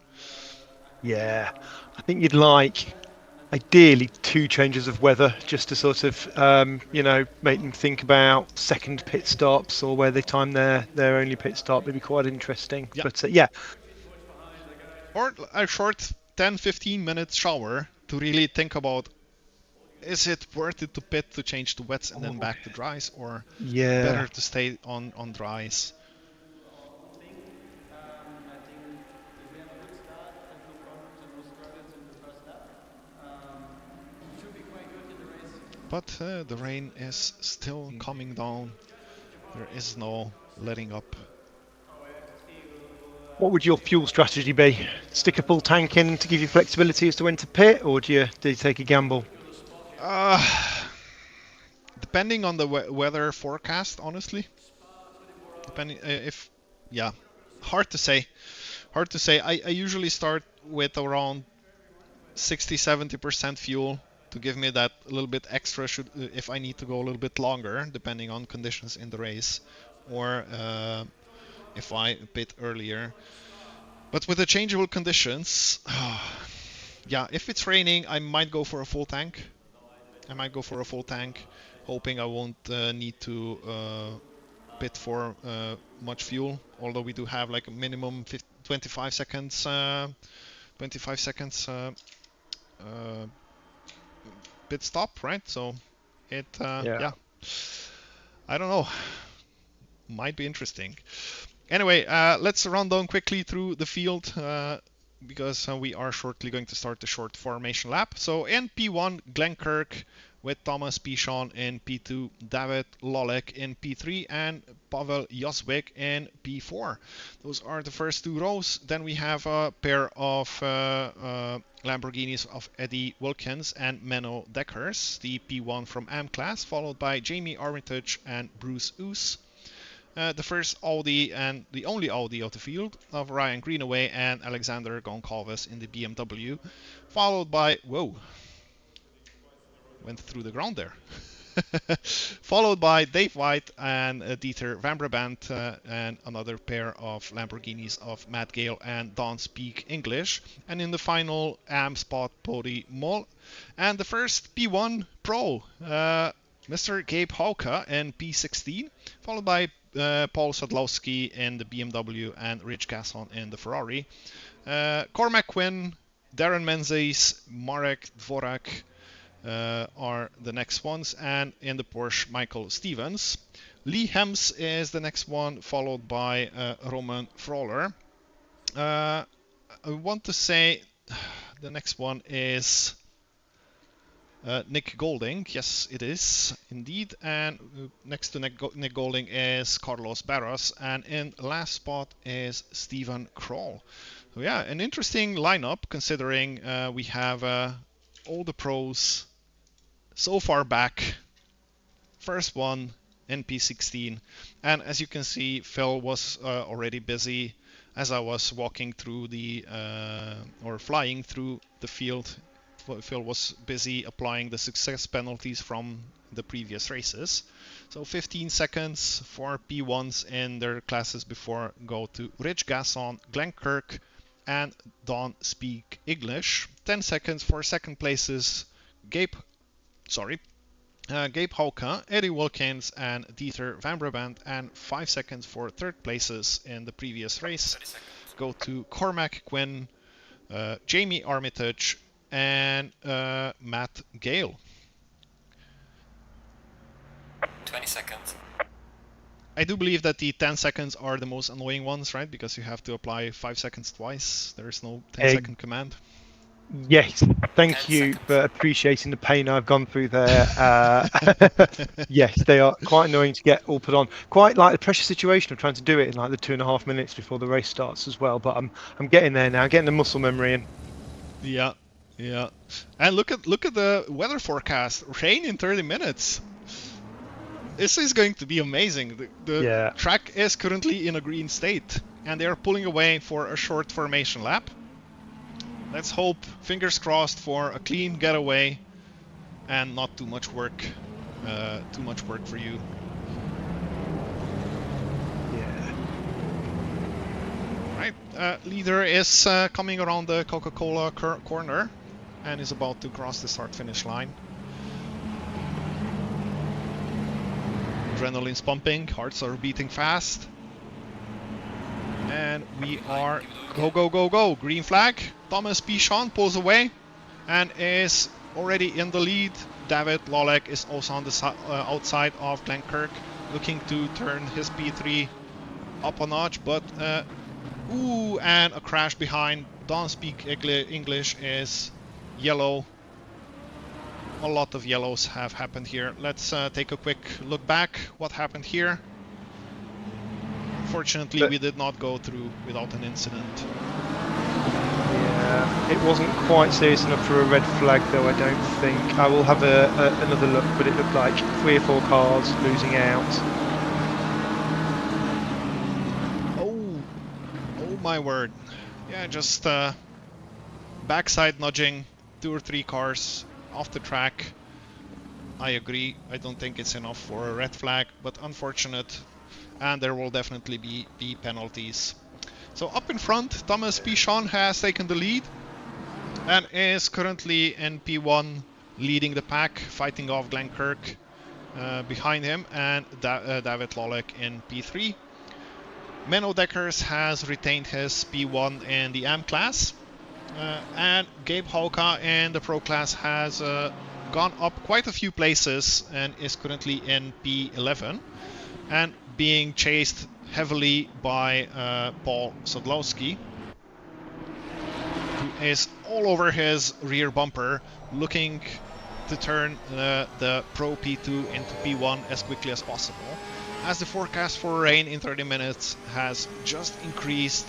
Yeah, I think you'd like ideally 2 changes of weather just to sort of you know, make them think about second pit stops or where they time their only pit stop. It'd be quite interesting. Yeah. But yeah. Or a short 10-15 minute shower to really think about, is it worth it to pit to change to wets and then back to dries, or better to stay on dries? But the rain is still coming down. There is no letting up. What would your fuel strategy be? Stick a full tank in to give you flexibility as to when to pit, or do you take a gamble? Depending on the weather forecast, honestly. Depending yeah, hard to say. Hard to say. I usually start with around 60-70% fuel to give me that a little bit extra if I need to go a little bit longer, depending on conditions in the race, or if I pit earlier. But with the changeable conditions, yeah, if it's raining, I might go for a full tank. Hoping I won't need to pit for much fuel, although we do have like a minimum 25 seconds pit stop, right? So it yeah, I don't know, might be interesting. Anyway, let's run down quickly through the field because we are shortly going to start the short formation lap. So in P1, Glenn Kirk with Thomas Pichon in P2, David Lovrec in P3, and Pavel Josvik in P4. Those are the first 2 rows. Then we have a pair of Lamborghinis of Eddie Wilkins and Menno Dekkers, the P1 from AM class, followed by Jamie Armitage and Bruce Oos. The first Audi and the only Audi of the field of Ryan Greenaway and Alexander Goncalves in the BMW, followed by, whoa, went through the ground there. followed by Dave White and Dieter Van Brabant, and another pair of Lamborghinis of Matt Gale and Don't Speak English. And in the final AM spot, Bodie Moll. And the first P1 Pro, Mr. Gabe Hauke in P16, followed by Paul Sadlowski in the BMW and Rich Gasson in the Ferrari. Cormac Quinn, Darren Menzies, Marek Dvorak are the next ones, and in the Porsche, Michael Stevens. Lee Hems is the next one, followed by Roman Froller. I want to say the next one is Nick Golding. Yes, it is indeed. And next to Nick Golding is Carlos Barros, and in last spot is Stephen Kroll. So yeah, an interesting lineup considering we have all the pros so far back. First one in P16, and as you can see, Phil was already busy as I was walking through the or flying through the field. Phil was busy applying the success penalties from the previous races. So 15 seconds for P1s in their classes before go to Rich Gasson, Glenn Kirk, and Don't Speak English. 10 seconds for second places, Gabe Hauke, Eddie Wilkins, and Dieter Van Brabant, and 5 seconds for third places in the previous race go to Cormac Quinn, Jamie Armitage, and Matt Gale. 20 seconds. I do believe that the 10 seconds are the most annoying ones, right? Because you have to apply 5 seconds twice. There is no 10-second command. Yes, thank you for appreciating the pain I've gone through there. Yes, they are quite annoying to get all put on. Quite like the pressure situation of trying to do it in like the 2.5 minutes before the race starts as well. But I'm getting there now, getting the muscle memory in. Yeah, yeah. And look at the weather forecast. Rain in 30 minutes. This is going to be amazing. The track is currently in a green state, and they are pulling away for a short formation lap. Let's hope, fingers crossed, for a clean getaway and not too much work. For you. Yeah. Right. Leader is coming around the Coca-Cola corner and is about to cross the start-finish line. Adrenaline's pumping, hearts are beating fast. And we are go, go, go, go. Green flag. Thomas Pichon pulls away and is already in the lead. David Lovrec is also on the outside of Glenn Kirk, looking to turn his P3 up a notch, but ooh, and a crash behind. Don't Speak English is yellow. A lot of yellows have happened here. Let's take a quick look back. What happened here? Fortunately, we did not go through without an incident. Yeah, it wasn't quite serious enough for a red flag, though, I don't think. I will have another look, but it looked like 3 or 4 cars losing out. Oh my word. Yeah, just backside nudging 2 or 3 cars off the track. I agree. I don't think it's enough for a red flag, but unfortunate. And there will definitely be penalties. So up in front, Thomas Pichon has taken the lead and is currently in P1, leading the pack, fighting off Glenn Kirk behind him, and David Lovrec in P3. Menno Dekkers has retained his P1 in the AM class, and Gabe Hauke in the Pro class has gone up quite a few places and is currently in P11. And being chased heavily by Paul Sadlowski, who is all over his rear bumper, looking to turn the Pro P2 into P1 as quickly as possible, as the forecast for rain in 30 minutes has just increased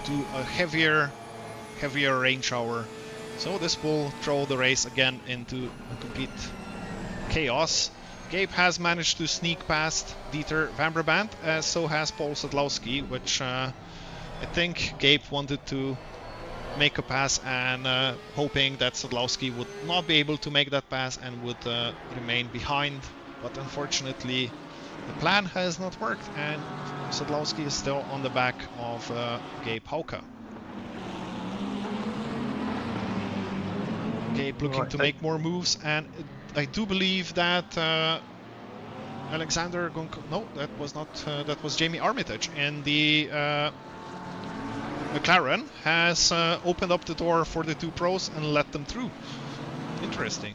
to a heavier rain shower. So this will throw the race again into a complete chaos. Gabe has managed to sneak past Dieter Van Brabant, as so has Paul Sadlowski, which I think Gabe wanted to make a pass and hoping that Sadlowski would not be able to make that pass and would remain behind but unfortunately the plan has not worked, and Sadlowski is still on the back of Gabe Hauke. Gabe looking to make more moves, and I do believe that Alexander Gonko, no, that was not, that was Jamie Armitage in the McLaren has opened up the door for the two pros and let them through. Interesting.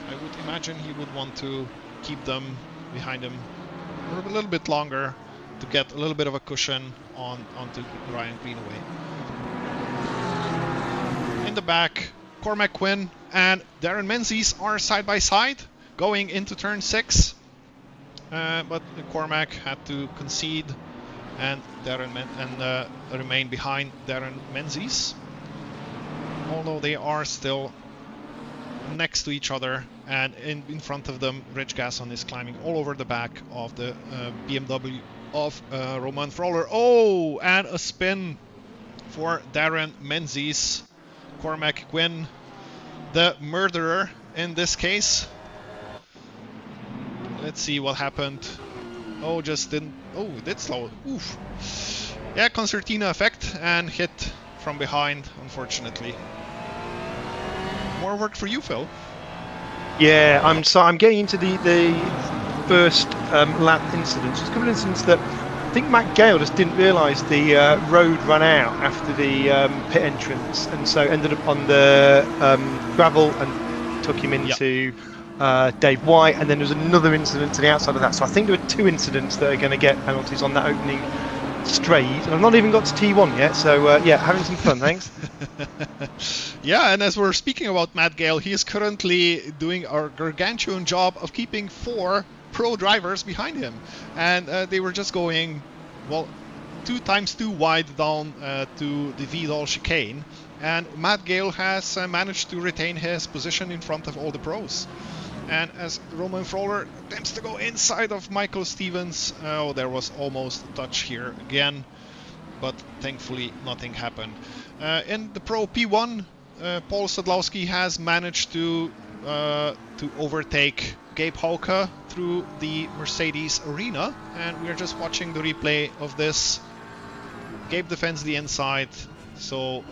I would imagine he would want to keep them behind him for a little bit longer to get a little bit of a cushion onto Ryan Greenaway. In the back, Cormac Quinn and Darren Menzies are side by side going into turn 6, but Cormac had to concede and remain behind Darren Menzies, although they are still next to each other, and in front of them Rich Gasson is climbing all over the back of the BMW of Romain Frohler. Oh, and a spin for Darren Menzies. Cormac Quinn, the murderer in this case. Let's see what happened. Oh, just didn't. Oh, it did slow. Oof. Yeah, concertina effect and hit from behind, unfortunately. More work for you, Phil. Yeah, I'm getting into the first lap incidents. There's a couple of incidents that I think Matt Gale just didn't realise the road ran out after the pit entrance, and so ended up on the gravel and took him into Dave White. And then there was another incident to the outside of that. So I think there were 2 incidents that are going to get penalties on that opening straight, and I've not even got to T1 yet. So yeah, having some fun. Thanks. Yeah, and as we're speaking about Matt Gale, he is currently doing a gargantuan job of keeping 4 pro drivers behind him, and they were just going, well, 2x2 wide down to the Vidal chicane, and Matt Gale has managed to retain his position in front of all the pros. And as Romain Frohler attempts to go inside of Michael Stevens, oh, there was almost a touch here again, but thankfully nothing happened. In the Pro P1, Paul Sadlowski has managed to overtake Gabe Hauke through the Mercedes arena, and we are just watching the replay of this. Gabe defends the inside, so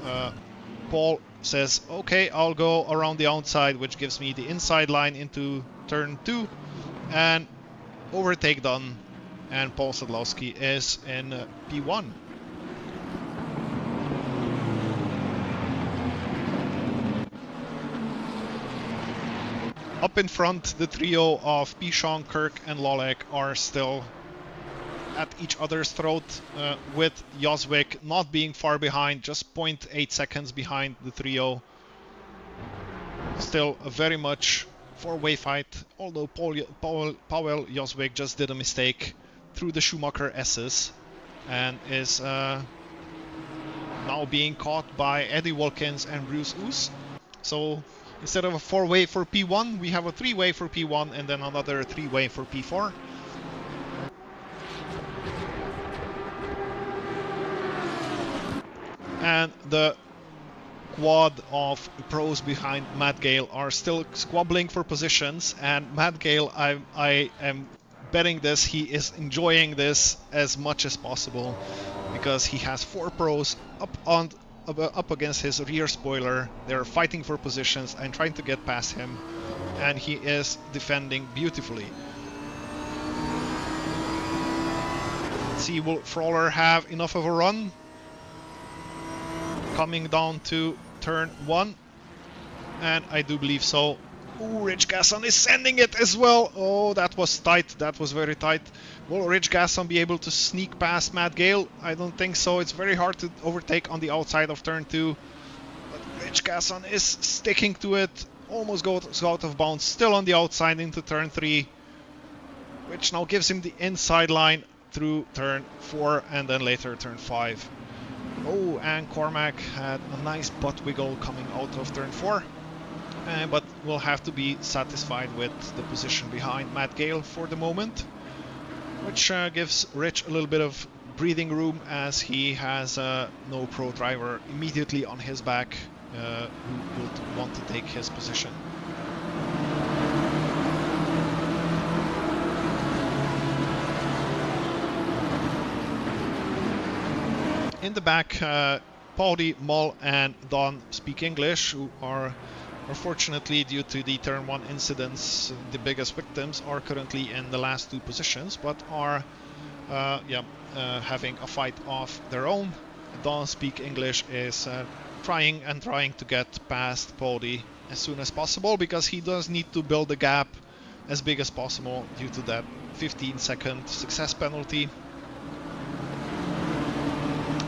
Paul says, okay, I'll go around the outside, which gives me the inside line into turn 2, and overtake done, and Paul Sadlowski is in P1. Up in front, the trio of Pichon, Kirk and Lovrec are still at each other's throat, with Joswick not being far behind, just 0.8 seconds behind the trio. Still a very much 4-way fight, although Pavel Joswick just did a mistake through the Schumacher S's and is now being caught by Eddie Wilkins and Bruce Oos. So instead of a 4-way for P1, we have a 3-way for P1 and then another 3-way for P4. And the quad of pros behind Matt Gale are still squabbling for positions, and Matt Gale, I am betting this, he is enjoying this as much as possible, because he has 4 pros up against his rear spoiler. They're fighting for positions and trying to get past him, and he is defending beautifully. Let's see, will Frohler have enough of a run? Coming down to turn 1, and I do believe so. Ooh, Rich Gasson is sending it as well. Oh, that was tight. That was very tight. Will Rich Gasson be able to sneak past Matt Gale? I don't think so. It's very hard to overtake on the outside of turn 2. But Rich Gasson is sticking to it. Almost goes out of bounds. Still on the outside into turn 3, which now gives him the inside line through turn 4 and then later turn 5. Oh, and Cormac had a nice butt wiggle coming out of turn 4, but will have to be satisfied with the position behind Matt Gale for the moment, which gives Rich a little bit of breathing room, as he has no pro driver immediately on his back who would want to take his position. in the back, Pauli, Mull, and Don speak English, who are unfortunately, due to the turn 1 incidents, the biggest victims are currently in the last 2 positions, but are having a fight of their own. Don speak English is trying to get past Pauli as soon as possible, because he does need to build a gap as big as possible due to that 15-second success penalty.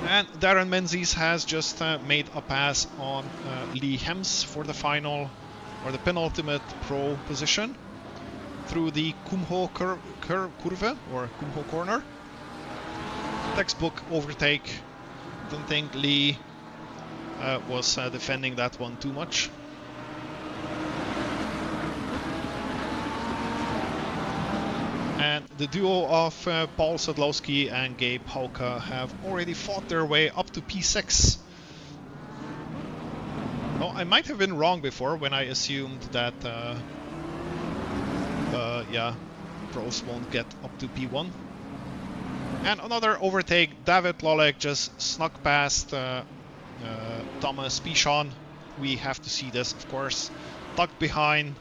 And Darren Menzies has just made a pass on Lee Hems for the final, or the penultimate pro position, through the Kumho curve, or Kumho corner. Textbook overtake. Don't think Lee was defending that one too much. And the duo of Paul Sadlowski and Gabe Hauke have already fought their way up to P6. Oh, I might have been wrong before when I assumed that pros won't get up to P1. And another overtake. David Lolek just snuck past Thomas Pichon. We have to see this, of course. Tucked behind.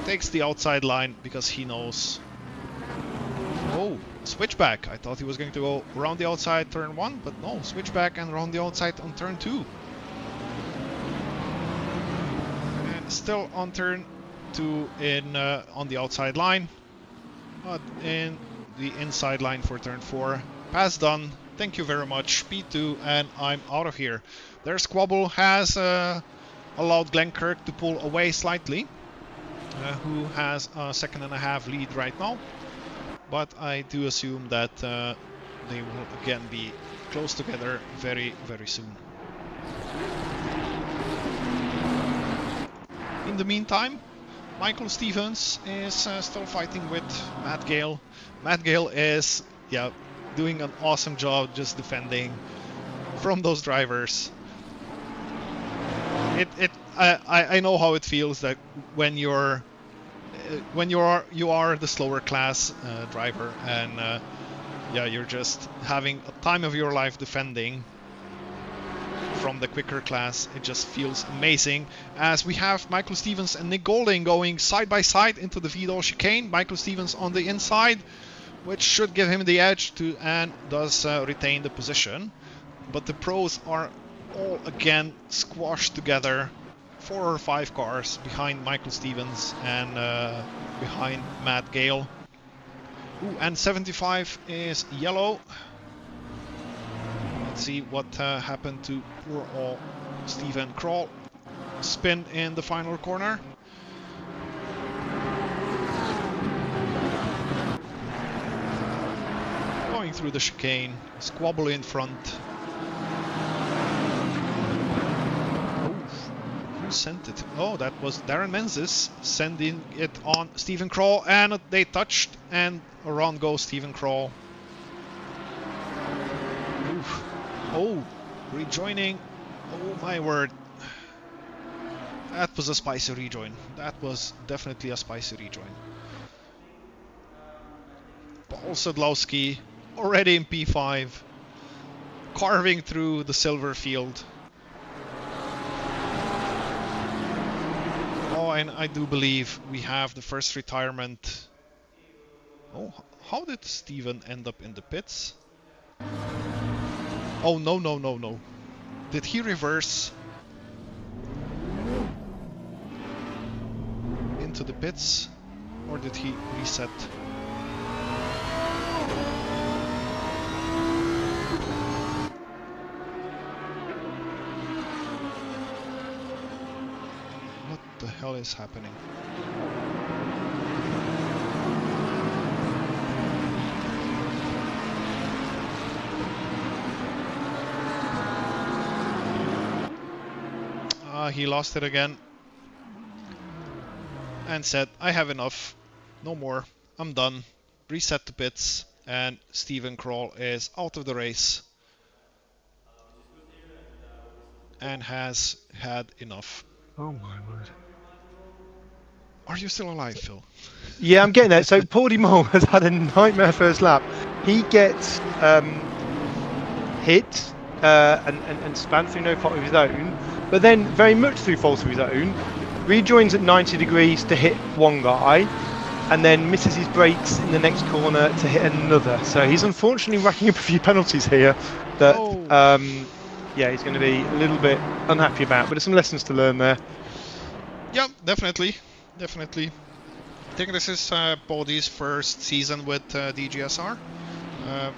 Takes the outside line because he knows. Oh, switchback. I thought he was going to go around the outside turn 1, but no, switchback and around the outside on turn 2. And still on turn 2 in on the outside line, but in the inside line for turn 4. Pass done. Thank you very much, P2, and I'm out of here. Their squabble has allowed Glenkirk to pull away slightly. Who has a 2.5 lead right now, but I do assume that they will again be close together very, very soon. In the meantime, Michael Stevens is still fighting with Matt Gale. Matt Gale is doing an awesome job just defending from those drivers. I know how it feels that when you are the slower class driver, and you're just having a time of your life defending from the quicker class. It just feels amazing, as we have Michael Stevens and Nick Golding going side by side into the Vidal chicane. Michael Stevens on the inside, which should give him the edge and does retain the position, but the pros are all again squashed together, 4 or 5 cars behind Michael Stevens and behind Matt Gale. Ooh, and 75 is yellow. Let's see what happened to poor old Stephen Kroll. Spin in the final corner. Going through the chicane, squabble in front. Sent it. Oh, that was Darren Menzies sending it on Stephen Kroll, and they touched, and around goes Stephen Kroll. Oof. Oh, rejoining. Oh my word. That was a spicy rejoin. That was definitely a spicy rejoin. Paul Sadlowski already in P5, carving through the silver field. Oh, and I do believe we have the first retirement. Oh, how did Steven end up in the pits? Oh, no. Did he reverse into the pits? Or did he reset? What the hell is happening? He lost it again and said, I have enough, no more, I'm done. Reset the pits, and Stephen Kroll is out of the race and has had enough. Oh my word. Are you still alive, Phil? Yeah, I'm getting there. So Paul Mole has had a nightmare first lap. He gets hit and span through no fault of his own, but then very much through fault of his own, rejoins at 90 degrees to hit one guy, and then misses his brakes in the next corner to hit another. So he's unfortunately racking up a few penalties here that, yeah, he's going to be a little bit unhappy about, but there's some lessons to learn there. Yeah, definitely. Definitely. I think this is Bodhi's first season with DGSR,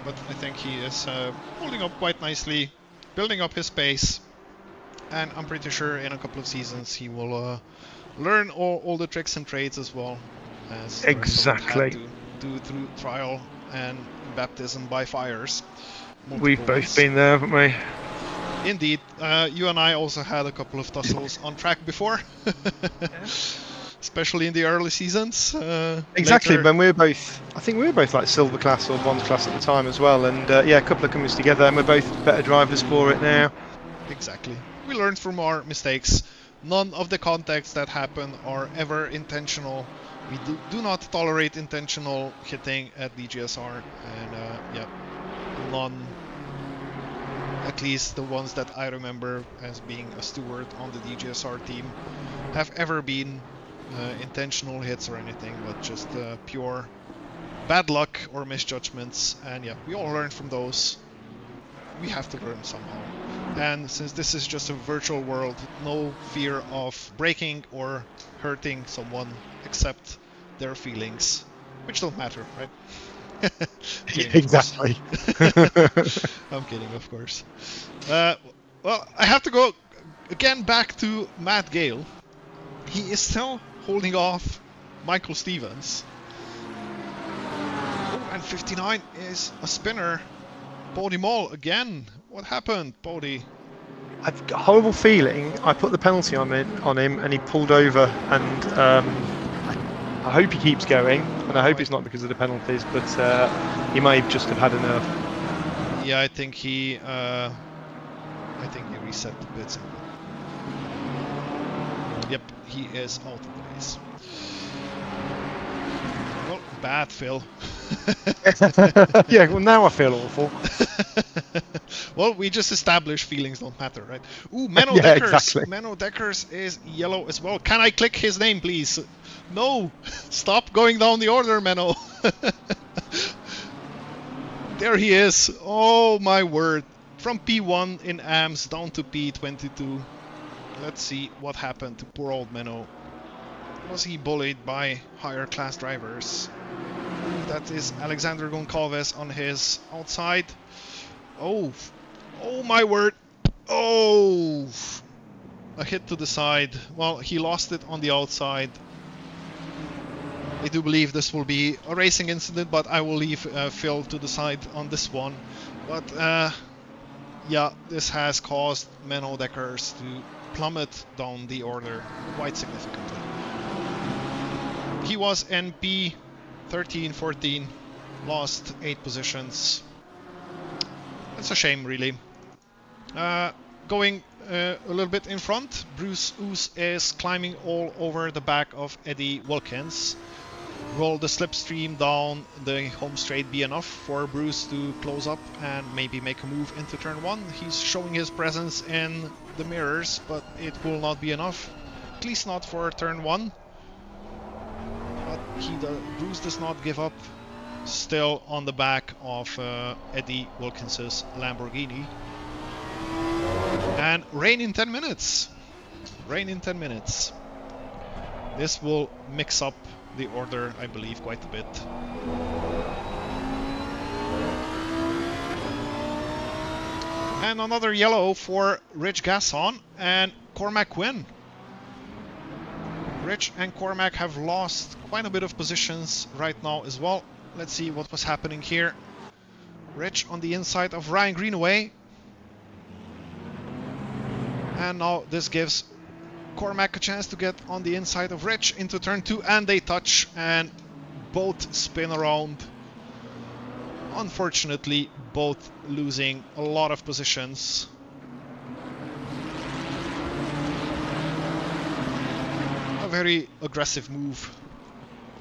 but I think he is holding up quite nicely, building up his pace, and I'm pretty sure in a couple of seasons he will learn all the tricks and trades as well as exactly had to do through trial and baptism by fires. We've both been there, haven't we? Indeed. You and I also had a couple of tussles on track before. Yeah. Especially in the early seasons. Exactly, later... when we were both, I think we were both like silver class or bronze class at the time as well, and yeah, a couple of comings together, and we're both better drivers for it now. Exactly. We learned from our mistakes. None of the contacts that happen are ever intentional. We do not tolerate intentional hitting at DGSR, and yeah, none, at least the ones that I remember as being a steward on the DGSR team, have ever been intentional hits or anything, but just pure bad luck or misjudgments. And yeah, we all learn from those. We have to learn somehow. And since this is just a virtual world, no fear of breaking or hurting someone except their feelings, which don't matter, right? Kidding, exactly. I'm kidding, of course. Well, I have to go again back to Matt Gale. He is still holding off Michael Stevens. Oh, and 59 is a spinner. Bodhi Mall again. What happened, Bodhi? I've got a horrible feeling I put the penalty on him and he pulled over, and I hope he keeps going, and I hope it's not because of the penalties, but he may just have had enough. Yeah, I think he reset the bits. Yep, he is out of the race. Well, bad, Phil. Yeah, well now I feel awful. Well, we just established feelings don't matter, right? Ooh, Menno Yeah, Deckers. exactly. Menno Deckers is yellow as well. Can I click his name, please? No! Stop going down the order, Menno. There he is. Oh my word. From P1 in AMS down to P22. Let's see what happened to poor old Menno. Was he bullied by higher class drivers? That is Alexander Goncalves on his outside. Oh my word. Oh, a hit to the side. Well, he lost it on the outside. I do believe this will be a racing incident, but I will leave Phil to the side on this one. But yeah, this has caused Menno Deckers to plummet down the order quite significantly. He was NP 13-14, lost 8 positions. That's a shame, really. Going a little bit in front, Bruce Oos is climbing all over the back of Eddie Wilkins. Will the slipstream down the home straight be enough for Bruce to close up and maybe make a move into turn 1? He's showing his presence in the mirrors, but it will not be enough. At least not for turn 1. But Bruce does not give up. Still on the back of Eddie Wilkins's Lamborghini. And rain in 10 minutes. Rain in 10 minutes. This will mix up the order, I believe, quite a bit. And another yellow for Rich Gasson and Cormac Quinn. Rich and Cormac have lost quite a bit of positions right now as well. Let's see what was happening here. Rich on the inside of Ryan Greenaway. And now this gives Cormac a chance to get on the inside of Rich into turn 2, and they touch and both spin around. Unfortunately, both losing a lot of positions. A very aggressive move,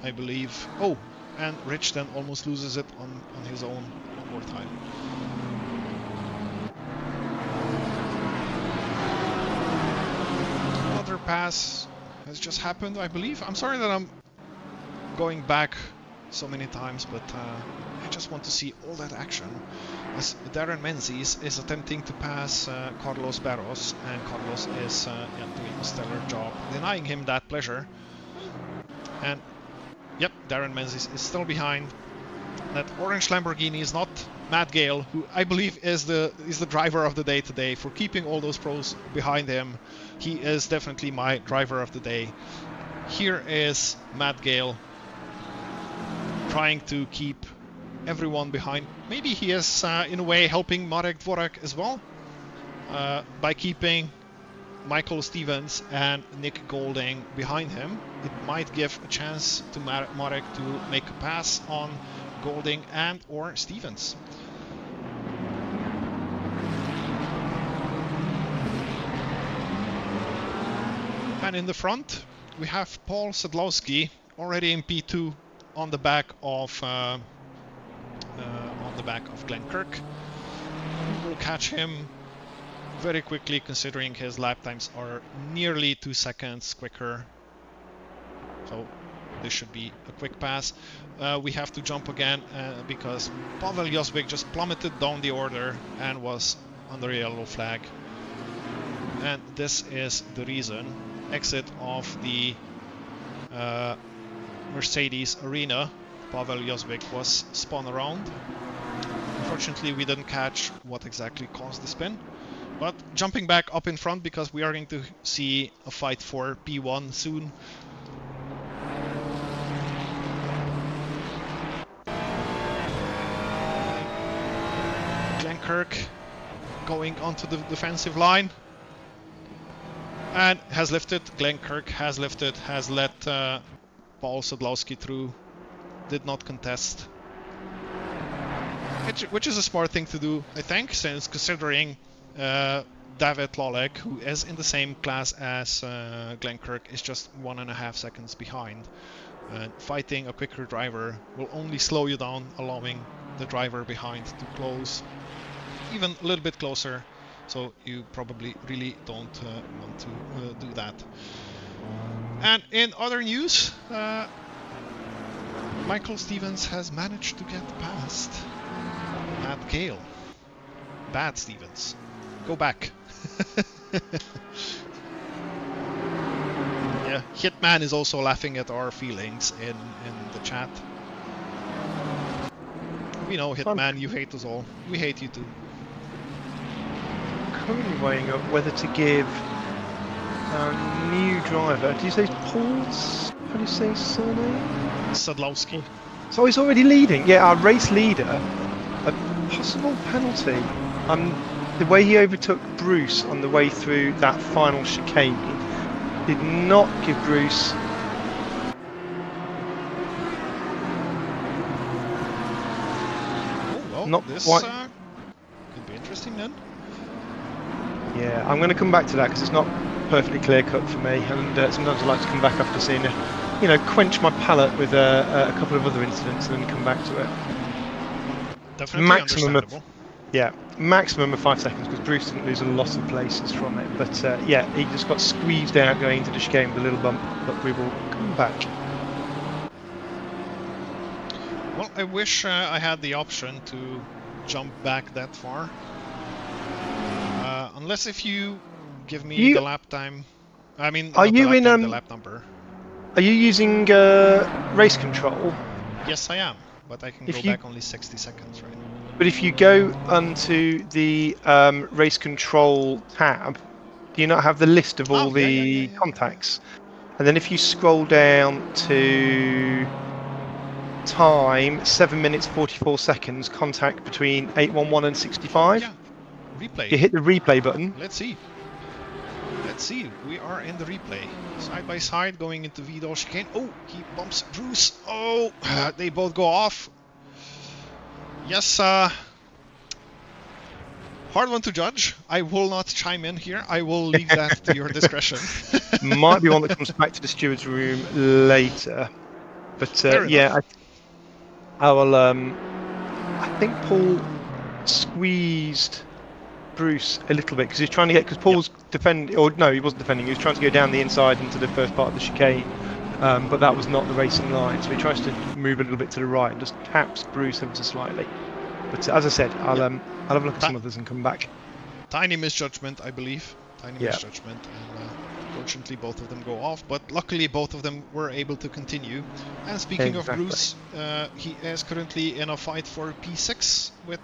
I believe. Oh, and Rich then almost loses it on his own one more time. pass has just happened, I believe. I'm sorry that I'm going back so many times, but I just want to see all that action. As Darren Menzies is attempting to pass Carlos Barros, and Carlos is doing a stellar job, denying him that pleasure. And yep, Darren Menzies is still behind. That orange Lamborghini is not Matt Gale, who I believe is the driver of the day today, for keeping all those pros behind him. He is definitely my driver of the day. Here is Matt Gale trying to keep everyone behind. Maybe he is in a way helping Marek Dvorak as well by keeping Michael Stevens and Nick Golding behind him. It might give a chance to Marek to make a pass on Golding and or Stevens. And in the front we have Paul Sadlowski already in P2 on the back of Glenn Kirk. We'll catch him very quickly, considering his lap times are nearly 2 seconds quicker. So this should be a quick pass. We have to jump again because Pavel Josvik just plummeted down the order and was under a yellow flag. And this is the reason. Exit of the Mercedes arena. Pavel Josvik was spun around. Unfortunately, we didn't catch what exactly caused the spin. But jumping back up in front, because we are going to see a fight for P1 soon. Glenn Kirk going onto the defensive line. And has lifted. Glenn Kirk has lifted, has let Paul Sadlowski through. Did not contest. Which is a smart thing to do, I think, since considering David Lolek, who is in the same class as Glenn Kirk, is just 1.5 seconds behind. Fighting a quicker driver will only slow you down, allowing the driver behind to close even a little bit closer. So you probably really don't want to do that. And in other news, Michael Stevens has managed to get past Matt Gale. Bad Stevens. Go back. Yeah, Hitman is also laughing at our feelings in the chat. We know, Hitman, you hate us all. We hate you too. Currently weighing up whether to give our new driver, do you say Paul's, how do you say his surname? Sadlowski. So he's already leading. Yeah, our race leader, a possible penalty. The way he overtook Bruce on the way through that final chicane did not give Bruce not this quite. Could be interesting then. Yeah, I'm going to come back to that because it's not perfectly clear cut for me, and sometimes I like to come back after seeing it, you know, quench my palate with a couple of other incidents and then come back to it. Definitely Maximum maximum of 5 seconds, because Bruce didn't lose a lot of places from it, but yeah, he just got squeezed out going into the chicane with a little bump, but we will come back. Well, I wish I had the option to jump back that far. Unless if you give me the lap time. I mean, are you in the lap number. Are you using race control? Yes, I am, but I can go back only 60 seconds, right? But if you go onto the race control tab, do you not have the list of all the contacts? And then if you scroll down to time, 7 minutes 44 seconds, contact between 811 and 65. Yeah, replay. You hit the replay button. Let's see. Let's see. We are in the replay. Side by side going into Vidal chicane. Oh, he bumps Bruce. Oh, they both go off. Yes, hard one to judge. I will not chime in here. I will leave that to your discretion. Might be one that comes back to the steward's room later. But yeah, I will. I think Paul squeezed Bruce a little bit because he's trying to get, because Paul's defending, or no, he wasn't defending, he was trying to go down the inside into the first part of the chicane, but that was not the racing line, so he tries to move a little bit to the right and just taps Bruce ever so slightly. But as I said, I'll have a look at some others and come back. Tiny misjudgment, I believe. Tiny misjudgment, and fortunately both of them go off, but luckily both of them were able to continue. And speaking of Bruce, he is currently in a fight for P6 with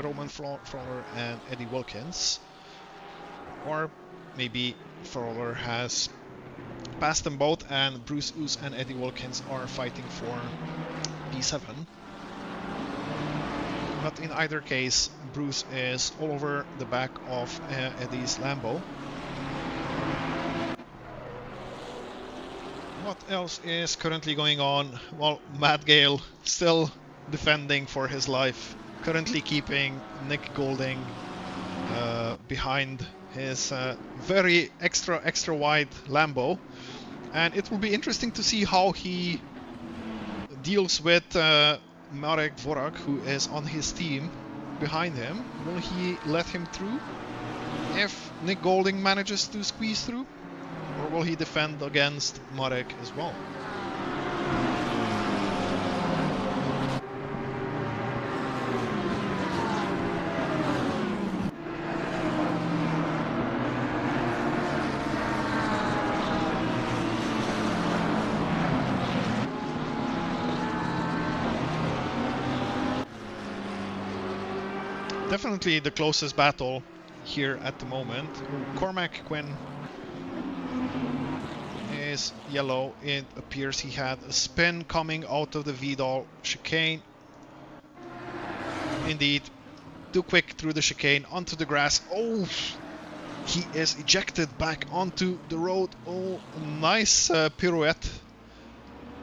Roman Frawler and Eddie Wilkins. Or maybe Frawler has passed them both and Bruce Oos and Eddie Wilkins are fighting for P7. But in either case, Bruce is all over the back of Eddie's Lambo. What else is currently going on? Well, Matt Gale still defending for his life, currently keeping Nick Golding behind his very extra wide Lambo, and it will be interesting to see how he deals with Marek Dvorak, who is on his team behind him. Will he let him through if Nick Golding manages to squeeze through? Or will he defend against Marek as well? Definitely the closest battle here at the moment. Cormac Quinn is yellow. It appears he had a spin coming out of the Vidal chicane. Indeed, too quick through the chicane onto the grass. Oh, he is ejected back onto the road. Oh, nice pirouette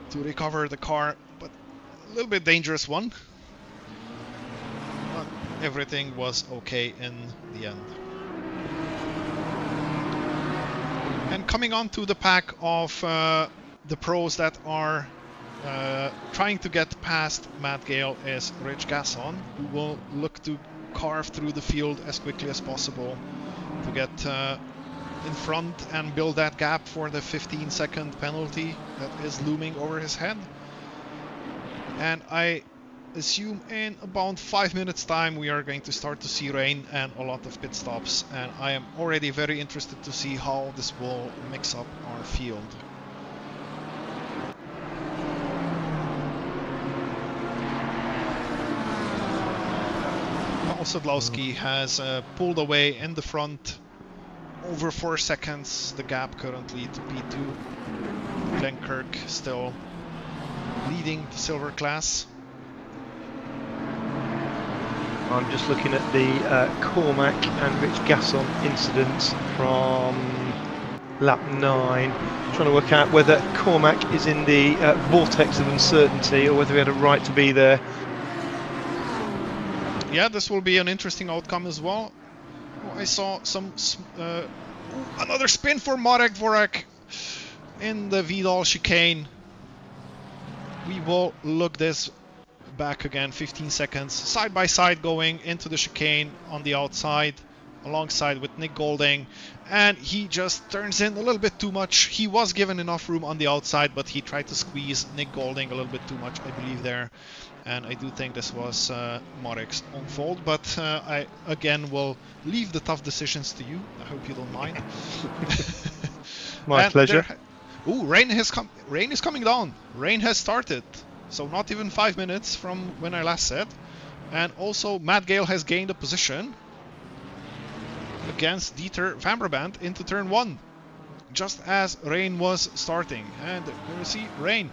to recover the car, but a little bit dangerous one. But everything was okay in the end. And coming on to the pack of the pros that are trying to get past Matt Gale is Rich Gasson, who will look to carve through the field as quickly as possible to get in front and build that gap for the 15-second penalty that is looming over his head. And I assume in about 5 minutes time we are going to start to see rain and a lot of pit stops, and I am already very interested to see how this will mix up our field. Paul Sadlowski has pulled away in the front over 4 seconds, the gap currently to P2. Glenn Kirk still leading the silver class. I'm just looking at the Cormac and Rich Gasson incidents from lap 9, trying to work out whether Cormac is in the vortex of uncertainty or whether he had a right to be there. Yeah, this will be an interesting outcome as well. Oh, I saw some another spin for Marek Dvorak in the Vidal chicane. We will look this back again, 15 seconds, side by side going into the chicane on the outside alongside with Nick Golding, and he just turns in a little bit too much. He was given enough room on the outside, but he tried to squeeze Nick Golding a little bit too much, I believe, there, and I do think this was Marek's own fault, but I again will leave the tough decisions to you. I hope you don't mind. My pleasure. Ooh, rain is coming down. Rain has started. So not even 5 minutes from when I last said. And also Matt Gale has gained a position against Dieter Vanbrabant into turn 1. Just as rain was starting. And here we see rain.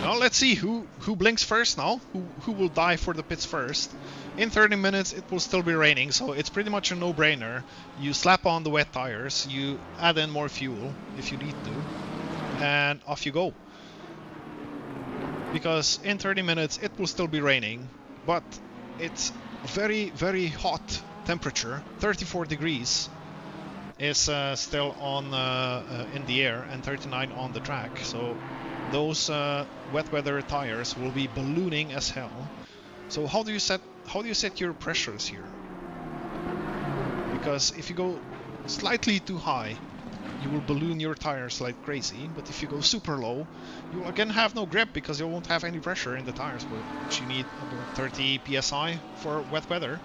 Now let's see who blinks first now. Who will die for the pits first. In 30 minutes it will still be raining, so it's pretty much a no-brainer. You slap on the wet tires, you add in more fuel if you need to, and off you go. Because in 30 minutes it will still be raining, but it's very, very hot temperature. 34 degrees is still on in the air and 39 on the track, so those wet weather tires will be ballooning as hell. So how do you set how do you set your pressures here? Because if you go slightly too high, you will balloon your tires like crazy, but if you go super low, you will again have no grip because you won't have any pressure in the tires, which you need about 30 psi for wet weather.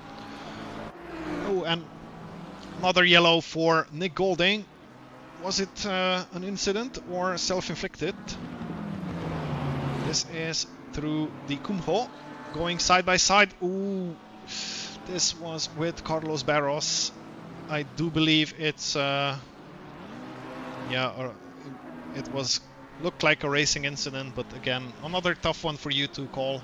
Oh, and another yellow for Nick Golding. Was it an incident or self-inflicted? This is through the Kumho, going side by side. Ooh, this was with Carlos Barros. I do believe it's it was looked like a racing incident, but again, another tough one for you to call.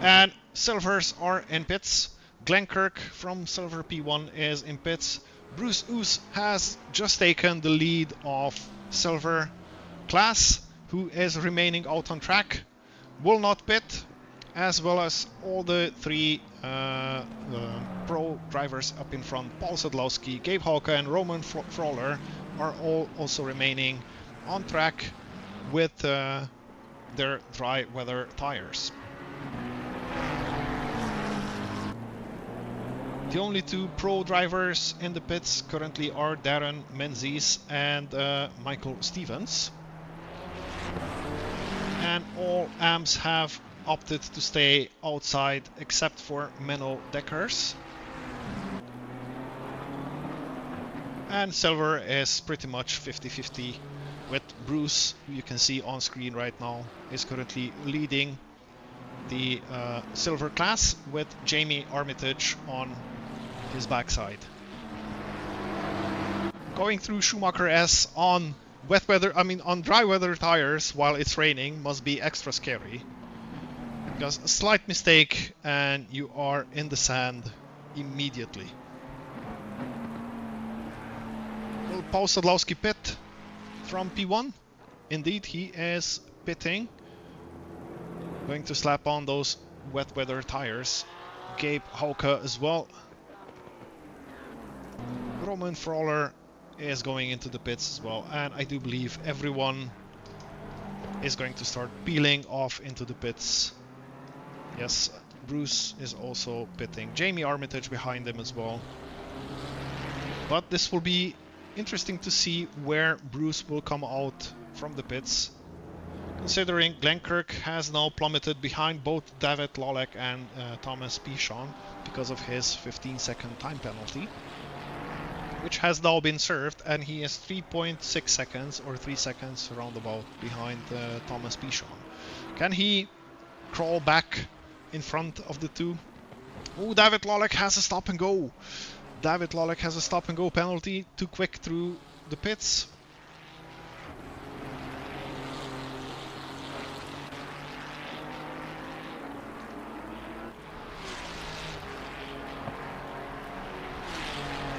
And silvers are in pits. Glenkirk from Silver P1 is in pits. Bruce Oos has just taken the lead of Silver class, who is remaining out on track. Will not pit, as well as all the three pro drivers up in front. Paul Sadlowski, Gabe Hauke and Roman Frawler are all also remaining on track with their dry weather tires. The only two pro drivers in the pits currently are Darren Menzies and Michael Stevens. And all AMs have opted to stay outside except for Menno Dekkers. And Silver is pretty much 50-50 with Bruce, who you can see on screen right now, is currently leading the Silver class with Jamie Armitage on his backside. Going through Schumacher S on on dry weather tires while it's raining must be extra scary. Because a slight mistake and you are in the sand immediately. Will Paul Sadlowski pit from P1? Indeed, he is pitting. Going to slap on those wet weather tires. Gabe Hauke as well. Roman Frawler is going into the pits as well, and I do believe everyone is going to start peeling off into the pits. Yes, Bruce is also pitting. Jamie Armitage behind him as well. But this will be interesting to see where Bruce will come out from the pits, considering Glenkirk has now plummeted behind both David Lovrec and Thomas Pichon because of his 15-second time penalty, which has now been served, and he is 3.6 seconds or 3 seconds roundabout behind Thomas Pichon. Can he crawl back in front of the two? Oh, David Lovrec has a stop and go. David Lovrec has a stop and go penalty, too quick through the pits.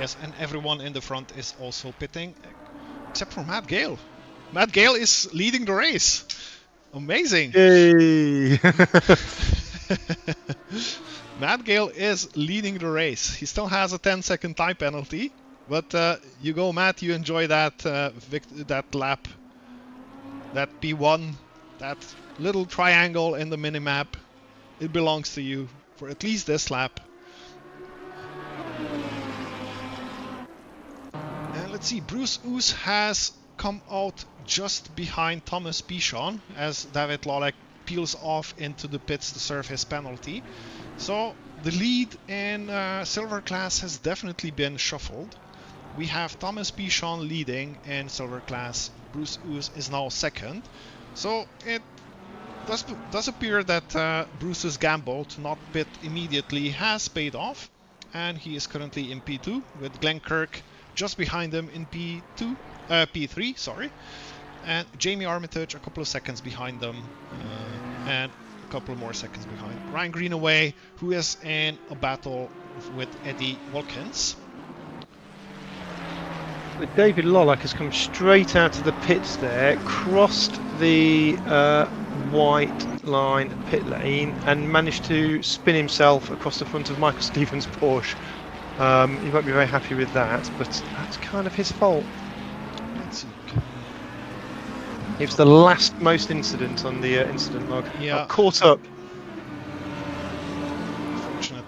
Yes, and everyone in the front is also pitting, except for Matt Gale. Matt Gale is leading the race. Amazing. Yay! Matt Gale is leading the race. He still has a 10-second time penalty, but you go, Matt. You enjoy that that lap, that P1, that little triangle in the minimap. It belongs to you for at least this lap. Let's see, Bruce Oos has come out just behind Thomas Pichon as David Lovrec peels off into the pits to serve his penalty. So the lead in Silver class has definitely been shuffled. We have Thomas Pichon leading in Silver class. Bruce Oos is now second. So it does appear that Bruce's gamble to not pit immediately has paid off. And he is currently in P2 with Glenkirk just behind him in P3, sorry, and Jamie Armitage a couple of seconds behind them, and a couple more seconds behind Ryan Greenaway, who is in a battle with Eddie Wilkins. But David Lovrec has come straight out of the pits there, crossed the white line pit lane, and managed to spin himself across the front of Michael Stevens' Porsche. He won't be very happy with that, but that's kind of his fault. Let's look. It was the last most incident on the incident log. Yeah. Caught up.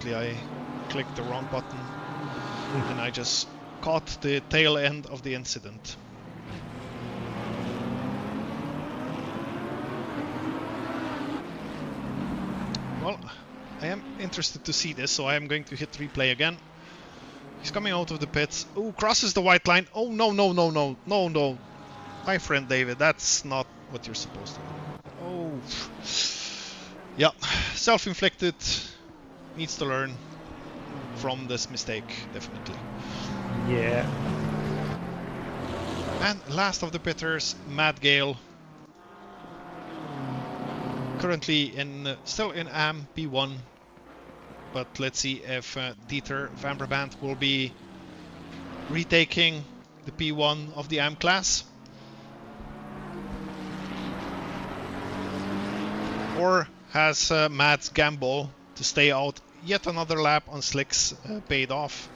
unfortunately I clicked the wrong button and I just caught the tail end of the incident. Well, I am interested to see this, so I am going to hit replay again. He's coming out of the pits. Oh, crosses the white line. Oh, no, no, no, no, no, no. My friend David, that's not what you're supposed to do. Oh. Yeah, self-inflicted. Needs to learn from this mistake, definitely. Yeah. And last of the pitters, Matt Gale. Currently still in AM P1. But let's see if Dieter van Brabant will be retaking the P1 of the AM class. Or has Matt's gamble to stay out yet another lap on slicks paid off?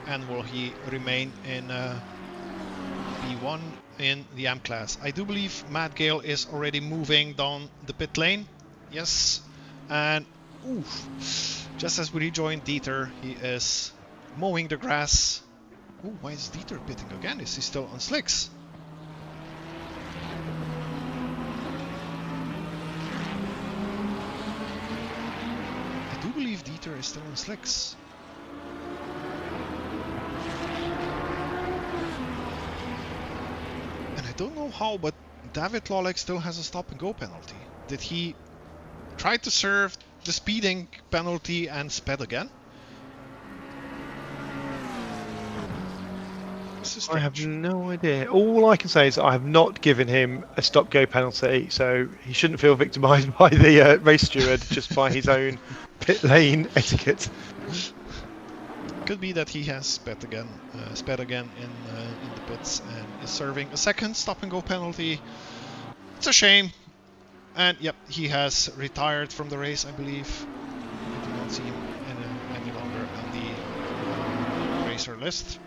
And will he remain in P1 in the AM class? I do believe Matt Gale is already moving down the pit lane. Yes. And oof. Just as we rejoin Dieter, he is mowing the grass. Oh, why is Dieter pitting again? Is he still on slicks? I do believe Dieter is still on slicks. And I don't know how, but David Lovrec still has a stop and go penalty. Did he try to serve the speeding penalty and sped again? This is I have strange. no idea. All I can say is I have not given him a stop-go penalty, so he shouldn't feel victimised by the race steward just by his own pit lane etiquette. Could be that he has sped again in the pits and is serving a second stop and go penalty. It's a shame. And yep, he has retired from the race, I believe. I do not see him any longer on the racer list.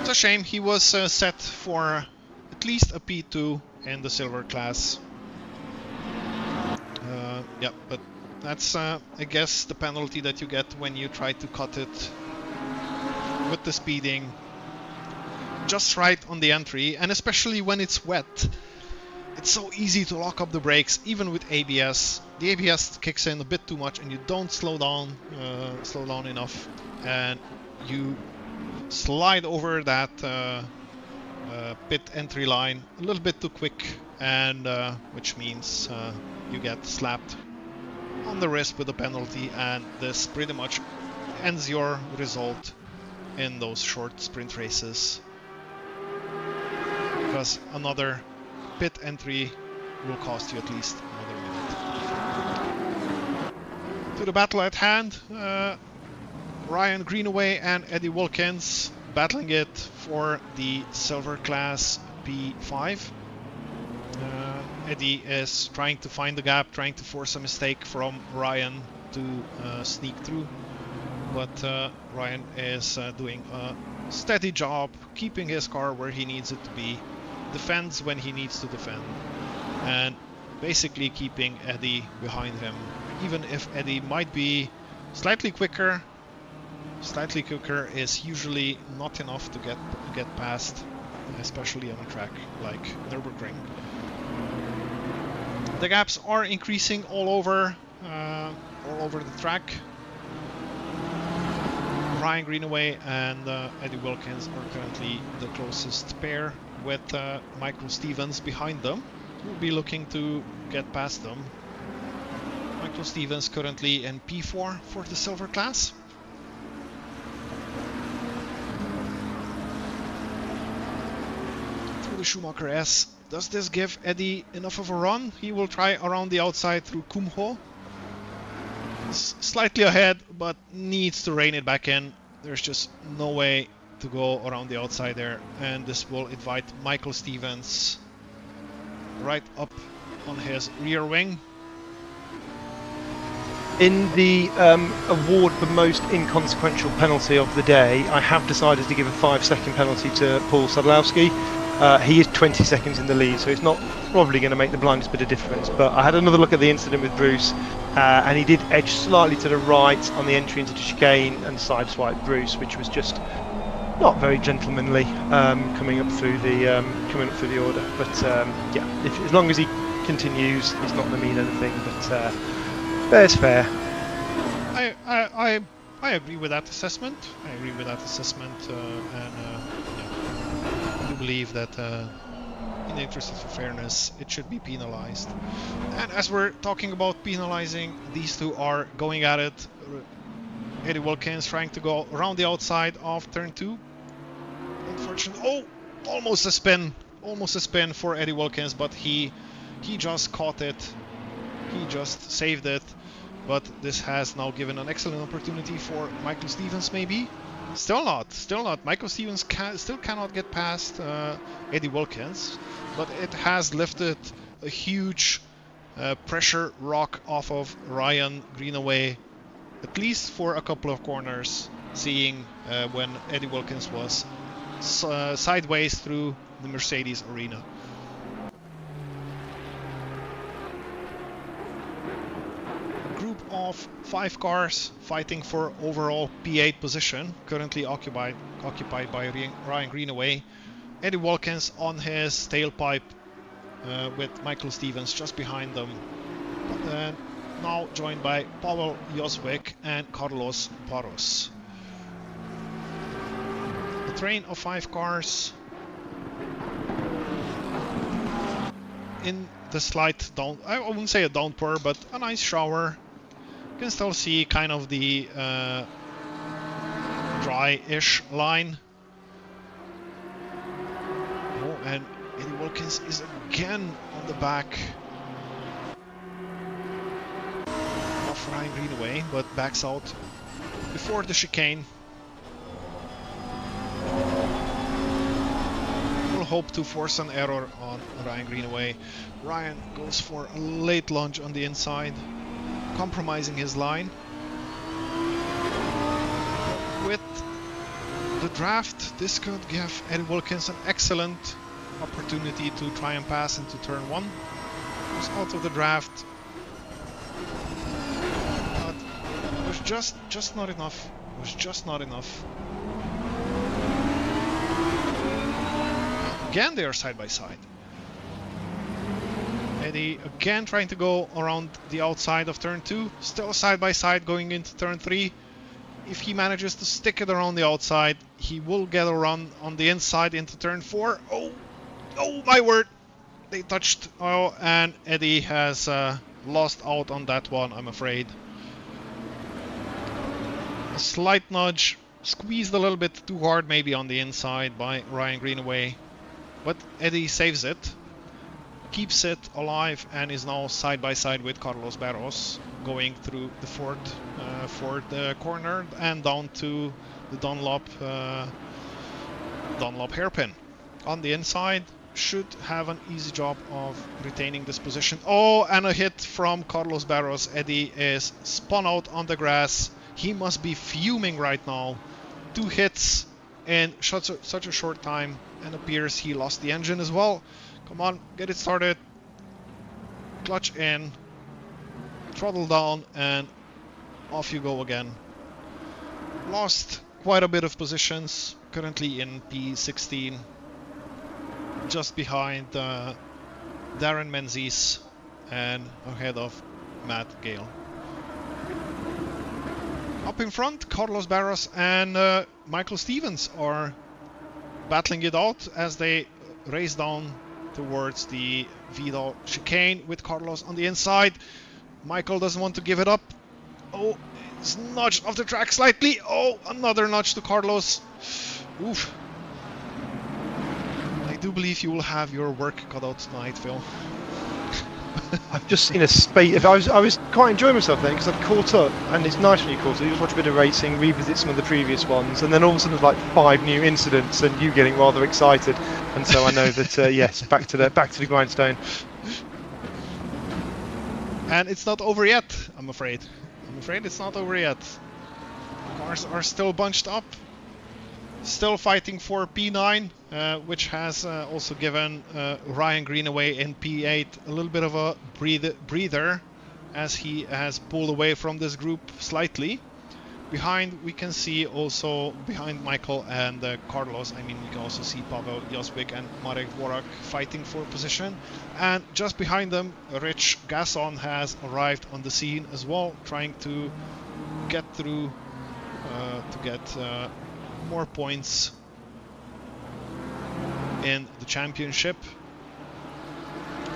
It's a shame. He was set for at least a P2 in the silver class. Yeah, but that's, I guess, the penalty that you get when you try to cut it with the speeding just right on the entry, and especially when it's wet. It's so easy to lock up the brakes, even with ABS. The ABS kicks in a bit too much and you don't slow down enough, and you slide over that pit entry line a little bit too quick, and which means you get slapped on the wrist with a penalty, and this pretty much ends your result in those short sprint races, because another pit entry will cost you at least another minute. To the battle at hand, Ryan Greenaway and Eddie Wilkins battling it for the silver class P5. Eddie is trying to find the gap, trying to force a mistake from Ryan to sneak through, but Ryan is doing a steady job, keeping his car where he needs it to be, defends when he needs to defend, and basically keeping Eddie behind him. Even if Eddie might be slightly quicker is usually not enough to get past, especially on a track like Nurburgring. The gaps are increasing all over the track. Ryan Greenaway and Eddie Wilkins are currently the closest pair, with Michael Stevens behind them. We'll be looking to get past them. Michael Stevens currently in P4 for the silver class. Through the Schumacher S. Does this give Eddie enough of a run? He will try around the outside through Kumho. Slightly ahead, but needs to rein it back in. There's just no way to go around the outside there, and this will invite Michael Stevens right up on his rear wing. In the award for most inconsequential penalty of the day, I have decided to give a 5-second penalty to Paul Sadlowski. He is 20 seconds in the lead, so it's not probably going to make the blindest bit of difference. But I had another look at the incident with Bruce. and he did edge slightly to the right on the entry into the chicane and sideswiped Bruce, which was just not very gentlemanly coming up through the order. But yeah, as long as he continues, he's not going to mean anything. But fair's fair. I agree with that assessment. And yeah, I do believe that in the interest of fairness, it should be penalized. And as we're talking about penalizing, these two are going at it. Eddie Wilkins trying to go around the outside of turn 2. Unfortunately, almost a spin for Eddie Wilkins, but he just caught it. He just saved it. But this has now given an excellent opportunity for Michael Stevens, maybe. Still not. Michael Stevens still cannot get past Eddie Wilkins, but it has lifted a huge pressure rock off of Ryan Greenaway, at least for a couple of corners, seeing when Eddie Wilkins was sideways through the Mercedes arena. A group of 5 cars fighting for overall P8 position, currently occupied by Ryan Greenaway. Eddie Wilkins on his tailpipe with Michael Stevens just behind them. Now joined by Pavel Joswick and Carlos Barros. A train of 5 cars in the slight down, I wouldn't say a downpour, but a nice shower. You can still see kind of the dry-ish line. Oh, and Eddie Wilkins is again on the back of Ryan Greenaway, but backs out before the chicane. We'll hope to force an error on Ryan Greenaway. Ryan goes for a late lunge on the inside, compromising his line. With the draft, this could give Eddie Wilkins an excellent opportunity to try and pass into turn 1. He's out of the draft, but it was just not enough. It was just not enough. Again, they are side by side. Eddie again trying to go around the outside of turn 2, still side by side going into turn 3. If he manages to stick it around the outside, he will get a run on the inside into turn 4. Oh my word! They touched, and Eddie has lost out on that one, I'm afraid. A slight nudge, squeezed a little bit too hard maybe on the inside by Ryan Greenaway, but Eddie saves it. Keeps it alive and is now side by side with Carlos Barros, going through the Ford corner and down to the Dunlop hairpin. On the inside, should have an easy job of retaining this position. Oh, and a hit from Carlos Barros. Eddie is spun out on the grass. He must be fuming right now. 2 hits in such a short time, and appears he lost the engine as well. Come on, get it started. Clutch in, throttle down, and off you go again. Lost quite a bit of positions, currently in P16, just behind Darren Menzies and ahead of Matt Gale. Up in front, Carlos Barros and Michael Stevens are battling it out as they race down towards the Vidal chicane with Carlos on the inside. Michael doesn't want to give it up. Oh, it's nudged off the track slightly. Oh, another nudge to Carlos. Oof. I do believe you will have your work cut out tonight, Phil. I've just seen a spate. I was quite enjoying myself then because I've caught up, and it's nice when you caught up. You just watch a bit of racing, revisit some of the previous ones, and then all of a sudden there's like 5 new incidents, and you getting rather excited. And so I know that yes, back to the grindstone. And it's not over yet, I'm afraid. I'm afraid it's not over yet. Cars are still bunched up, still fighting for P9, which has also given Ryan Greenaway in P8 a little bit of a breather as he has pulled away from this group slightly. Behind, we can see also behind Michael and Carlos, I mean, we can also see Pavel Jozbik and Marek Dvorak fighting for position. And just behind them, Rich Gasson has arrived on the scene as well, trying to get through to get more points in the championship.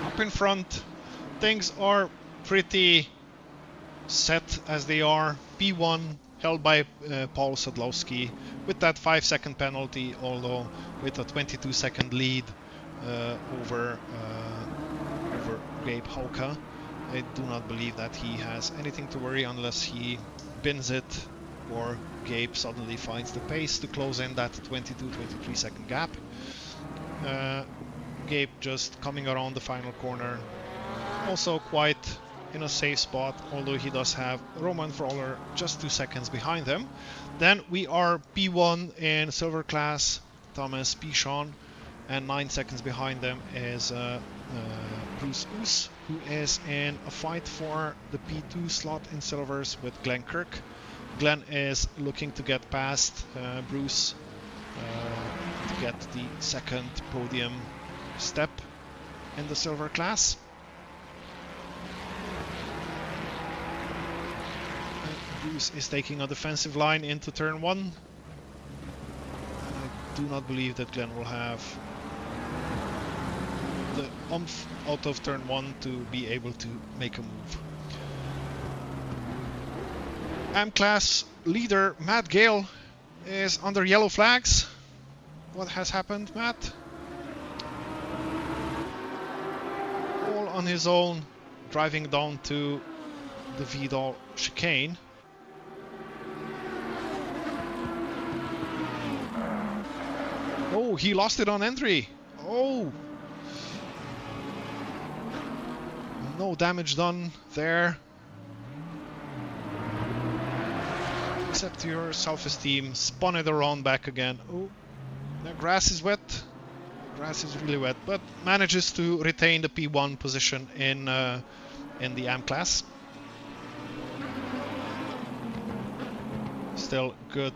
Up in front, things are pretty set as they are. P1 held by Paul Sadlowski with that 5-second penalty, although with a 22-second lead over Gabe Hauke. I do not believe that he has anything to worry unless he bins it or Gabe suddenly finds the pace to close in that 22-23 second gap. Gabe just coming around the final corner, also quite in a safe spot, although he does have Roman Froller just 2 seconds behind him. Then we are P1 in silver class, Thomas Pichon, and 9 seconds behind them is Bruce Oos, who is in a fight for the P2 slot in silvers with Glenn Kirk. Glenn is looking to get past Bruce to get the second podium step in the silver class. Bruce is taking a defensive line into turn 1. I do not believe that Glenn will have the oomph out of turn 1 to be able to make a move. M-class leader Matt Gale is under yellow flags. What has happened, Matt? All on his own, driving down to the Vidal chicane. Oh, he lost it on entry. Oh! No damage done there. Except your self-esteem. Spun it around back again. Oh, the grass is wet. The grass is really wet, but manages to retain the P1 position in the AM class. Still good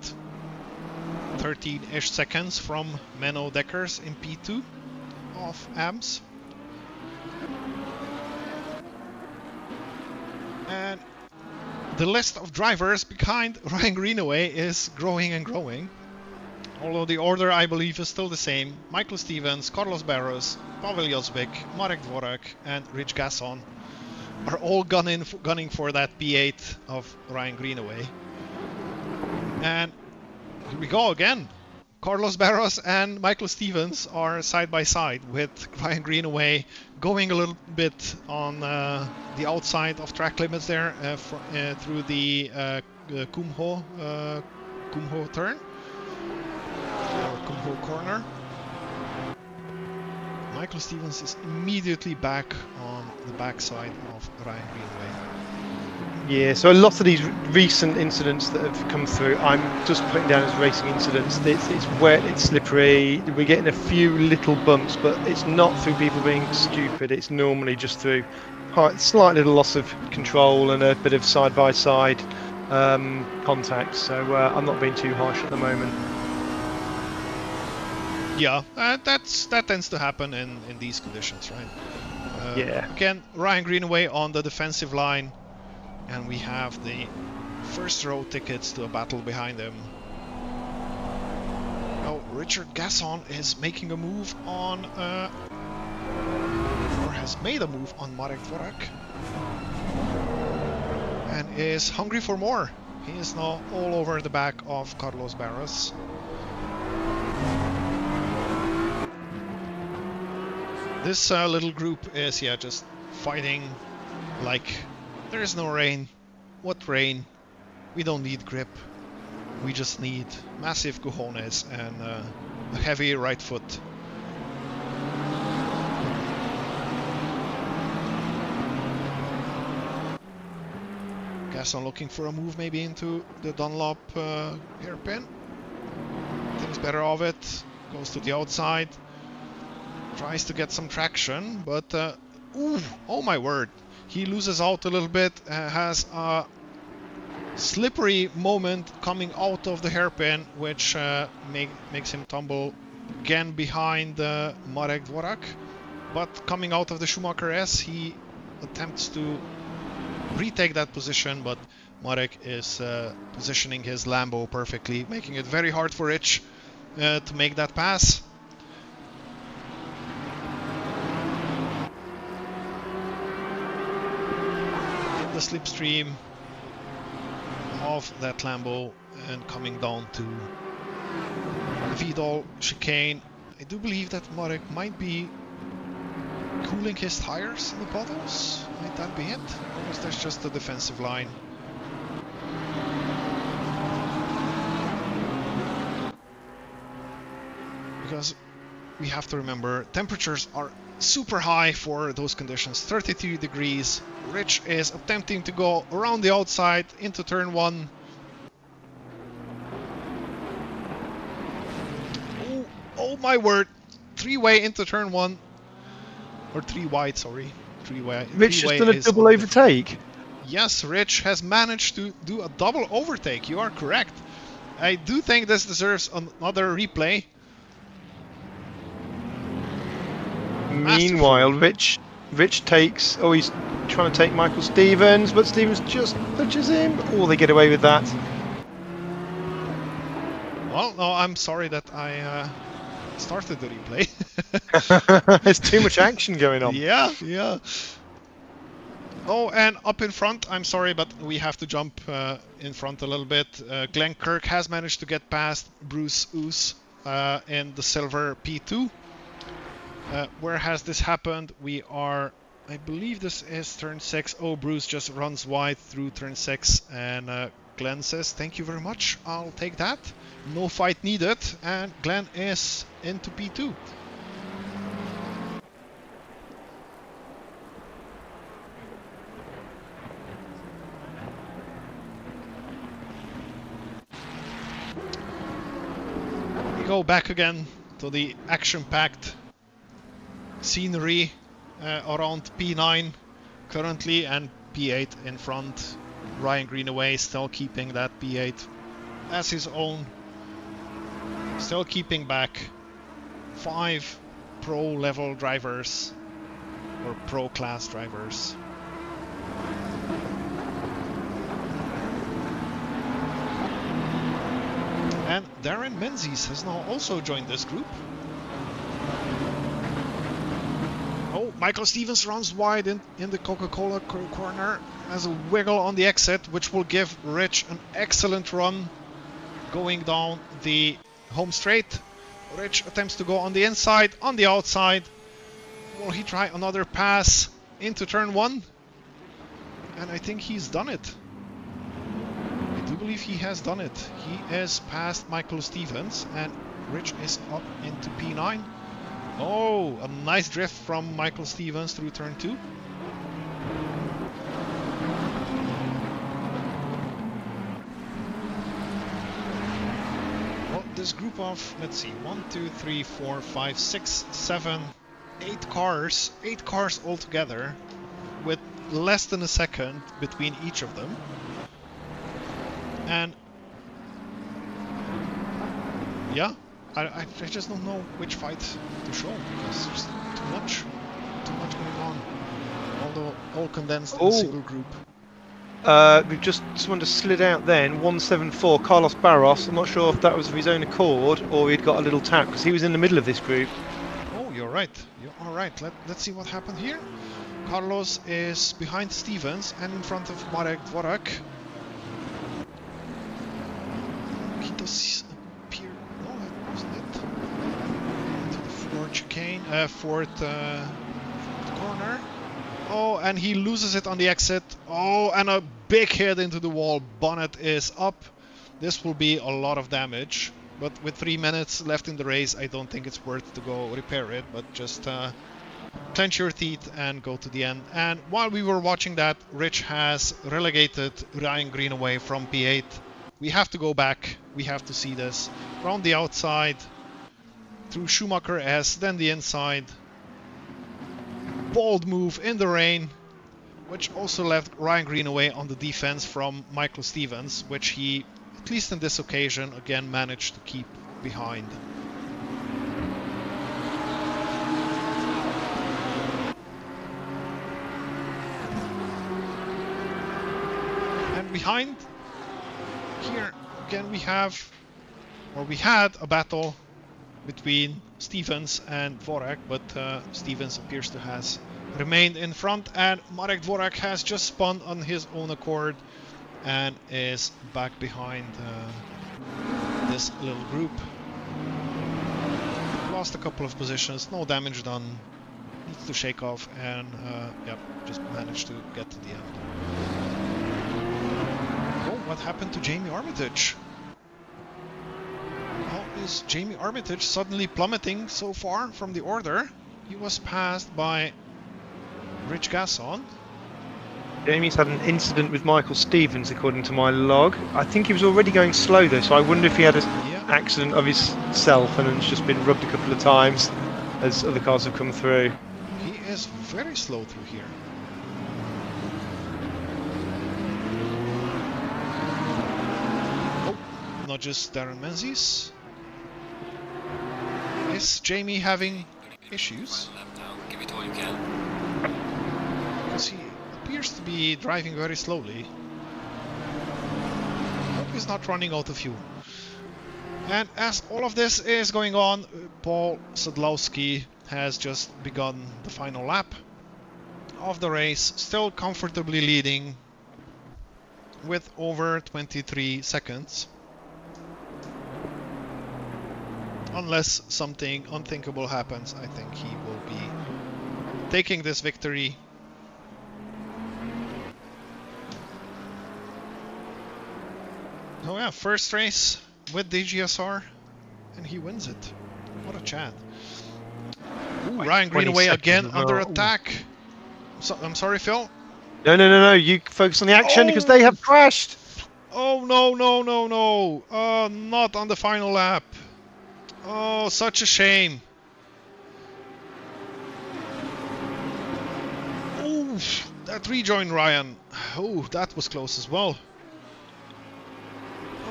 13-ish seconds from Menno Dekkers in P2 of AMS. And the list of drivers behind Ryan Greenaway is growing and growing. Although the order, I believe, is still the same. Michael Stevens, Carlos Barros, Pavel Jozbik, Marek Dvorak and Rich Gasson are all gunning for that P8 of Ryan Greenaway. And here we go again. Carlos Barros and Michael Stevens are side by side, with Ryan Greenaway going a little bit on the outside of track limits there through the Kumho turn, or Kumho corner. Michael Stevens is immediately back on the backside of Ryan Greenaway. Yeah, so a lot of these recent incidents that have come through, I'm just putting down as racing incidents. It's wet, it's slippery, we're getting a few little bumps, but it's not through people being stupid, it's normally just through slight little loss of control and a bit of side-by-side contact, so I'm not being too harsh at the moment. Yeah, that tends to happen in these conditions, right? Yeah. Again, Ryan Greenaway on the defensive line. And we have the first row tickets to a battle behind him. Now Richard Gasson is making a move on, or has made a move on Marek Dvorak. And is hungry for more. He is now all over the back of Carlos Barros. This little group is, just fighting like there is no rain. What rain? We don't need grip. We just need massive cojones and a heavy right foot. Gasson looking for a move maybe into the Dunlop hairpin. Thinks better of it. Goes to the outside. Tries to get some traction, but ooh, oh my word. He loses out a little bit, has a slippery moment coming out of the hairpin, which makes him tumble again behind Marek Dvorak. But coming out of the Schumacher S, he attempts to retake that position, but Marek is positioning his Lambo perfectly, making it very hard for Rich to make that pass. In the slipstream of that Lambo and coming down to the Vidal chicane. I do believe that Marek might be cooling his tires in the puddles. Might that be it? Or was that just a defensive line? Because we have to remember temperatures are super high for those conditions, 33 degrees. Rich is attempting to go around the outside into turn 1. Oh my word, 3-way into turn 1. Or 3 wide, sorry. 3-way. Rich has done a double overtake. Yes, Rich has managed to do a double overtake. You are correct. I do think this deserves another replay. Meanwhile, Rich takes... Oh, he's trying to take Michael Stevens, but Stevens just touches him. Oh, they get away with that. Well, no, I'm sorry that I started the replay. There's too much action going on. Yeah. Oh, and up in front, I'm sorry, but we have to jump in front a little bit. Glenn Kirk has managed to get past Bruce Oos in the silver P2. Where has this happened? We are, I believe this is turn 6. Oh, Bruce just runs wide through turn 6, and Glenn says, thank you very much, I'll take that. No fight needed, and Glenn is into P2. We go back again to the action-packed scenery around P9 currently, and P8 in front. Ryan Greenaway still keeping that P8 as his own, still keeping back 5 pro level drivers or pro class drivers. And Darren Menzies has now also joined this group. Oh, Michael Stevens runs wide in the Coca-Cola corner, has a wiggle on the exit, which will give Rich an excellent run going down the home straight. Rich attempts to go on the inside, on the outside. Will he try another pass into turn 1? And I think he's done it. I do believe he has done it. He is past Michael Stevens, and Rich is up into P9. Oh, a nice drift from Michael Stevens through turn 2. Well, this group of, let's see, 1, 2, 3, 4, 5, 6, 7, 8 cars. 8 cars altogether, with less than a second between each of them. And yeah, I just don't know which fight to show, because there's too much going on. Although all condensed in a single group. We've just someone just slid out then, 174, Carlos Barros. I'm not sure if that was of his own accord or he'd got a little tap, because he was in the middle of this group. Oh, you're right. You're all right. Let's see what happened here. Carlos is behind Stevens and in front of Marek Dvorak. He does appear... No, that wasn't it. To the fourth chicane, fourth corner. Oh, and he loses it on the exit. Oh, and a big hit into the wall. Bonnet is up. This will be a lot of damage. But with 3 minutes left in the race, I don't think it's worth to go repair it. But just clench your teeth and go to the end. And while we were watching that, Rich has relegated Ryan Greenaway from P8. We have to go back. We have to see this. Around the outside, through Schumacher S, then the inside. Bold move in the rain. which also left Ryan Greenaway on the defense from Michael Stevens, which he, at least in this occasion, again managed to keep behind. And behind, here again we had a battle between Stevens and Dvorak, but Stevens appears to has remained in front, and Marek Dvorak has just spun on his own accord and is back behind this little group. Lost a couple of positions, no damage done, needs to shake off, and yep, just managed to get to the end. Oh, what happened to Jamie Armitage? How is Jamie Armitage suddenly plummeting so far from the order? He was passed by Rich Gasson. Jamie's had an incident with Michael Stevens, according to my log. I think he was already going slow though, so I wonder if he had an accident of himself and has just been rubbed a couple of times as other cars have come through. He is very slow through here. Oh, not just Darren Menzies. Is Jamie having issues? Give it all you can. Because he appears to be driving very slowly. Hope he's not running out of fuel. And as all of this is going on, Paul Sadlowski has just begun the final lap of the race, still comfortably leading with over 23 seconds. Unless something unthinkable happens, I think he will be taking this victory. Oh yeah, first race with DGSR, and he wins it. What a Chad. Ooh, Ryan Greenaway again under attack. So, I'm sorry, Phil? No, you focus on the action because they have crashed! Oh, no. Not on the final lap. Oh, such a shame. Oh, that rejoined Ryan. Oh, that was close as well.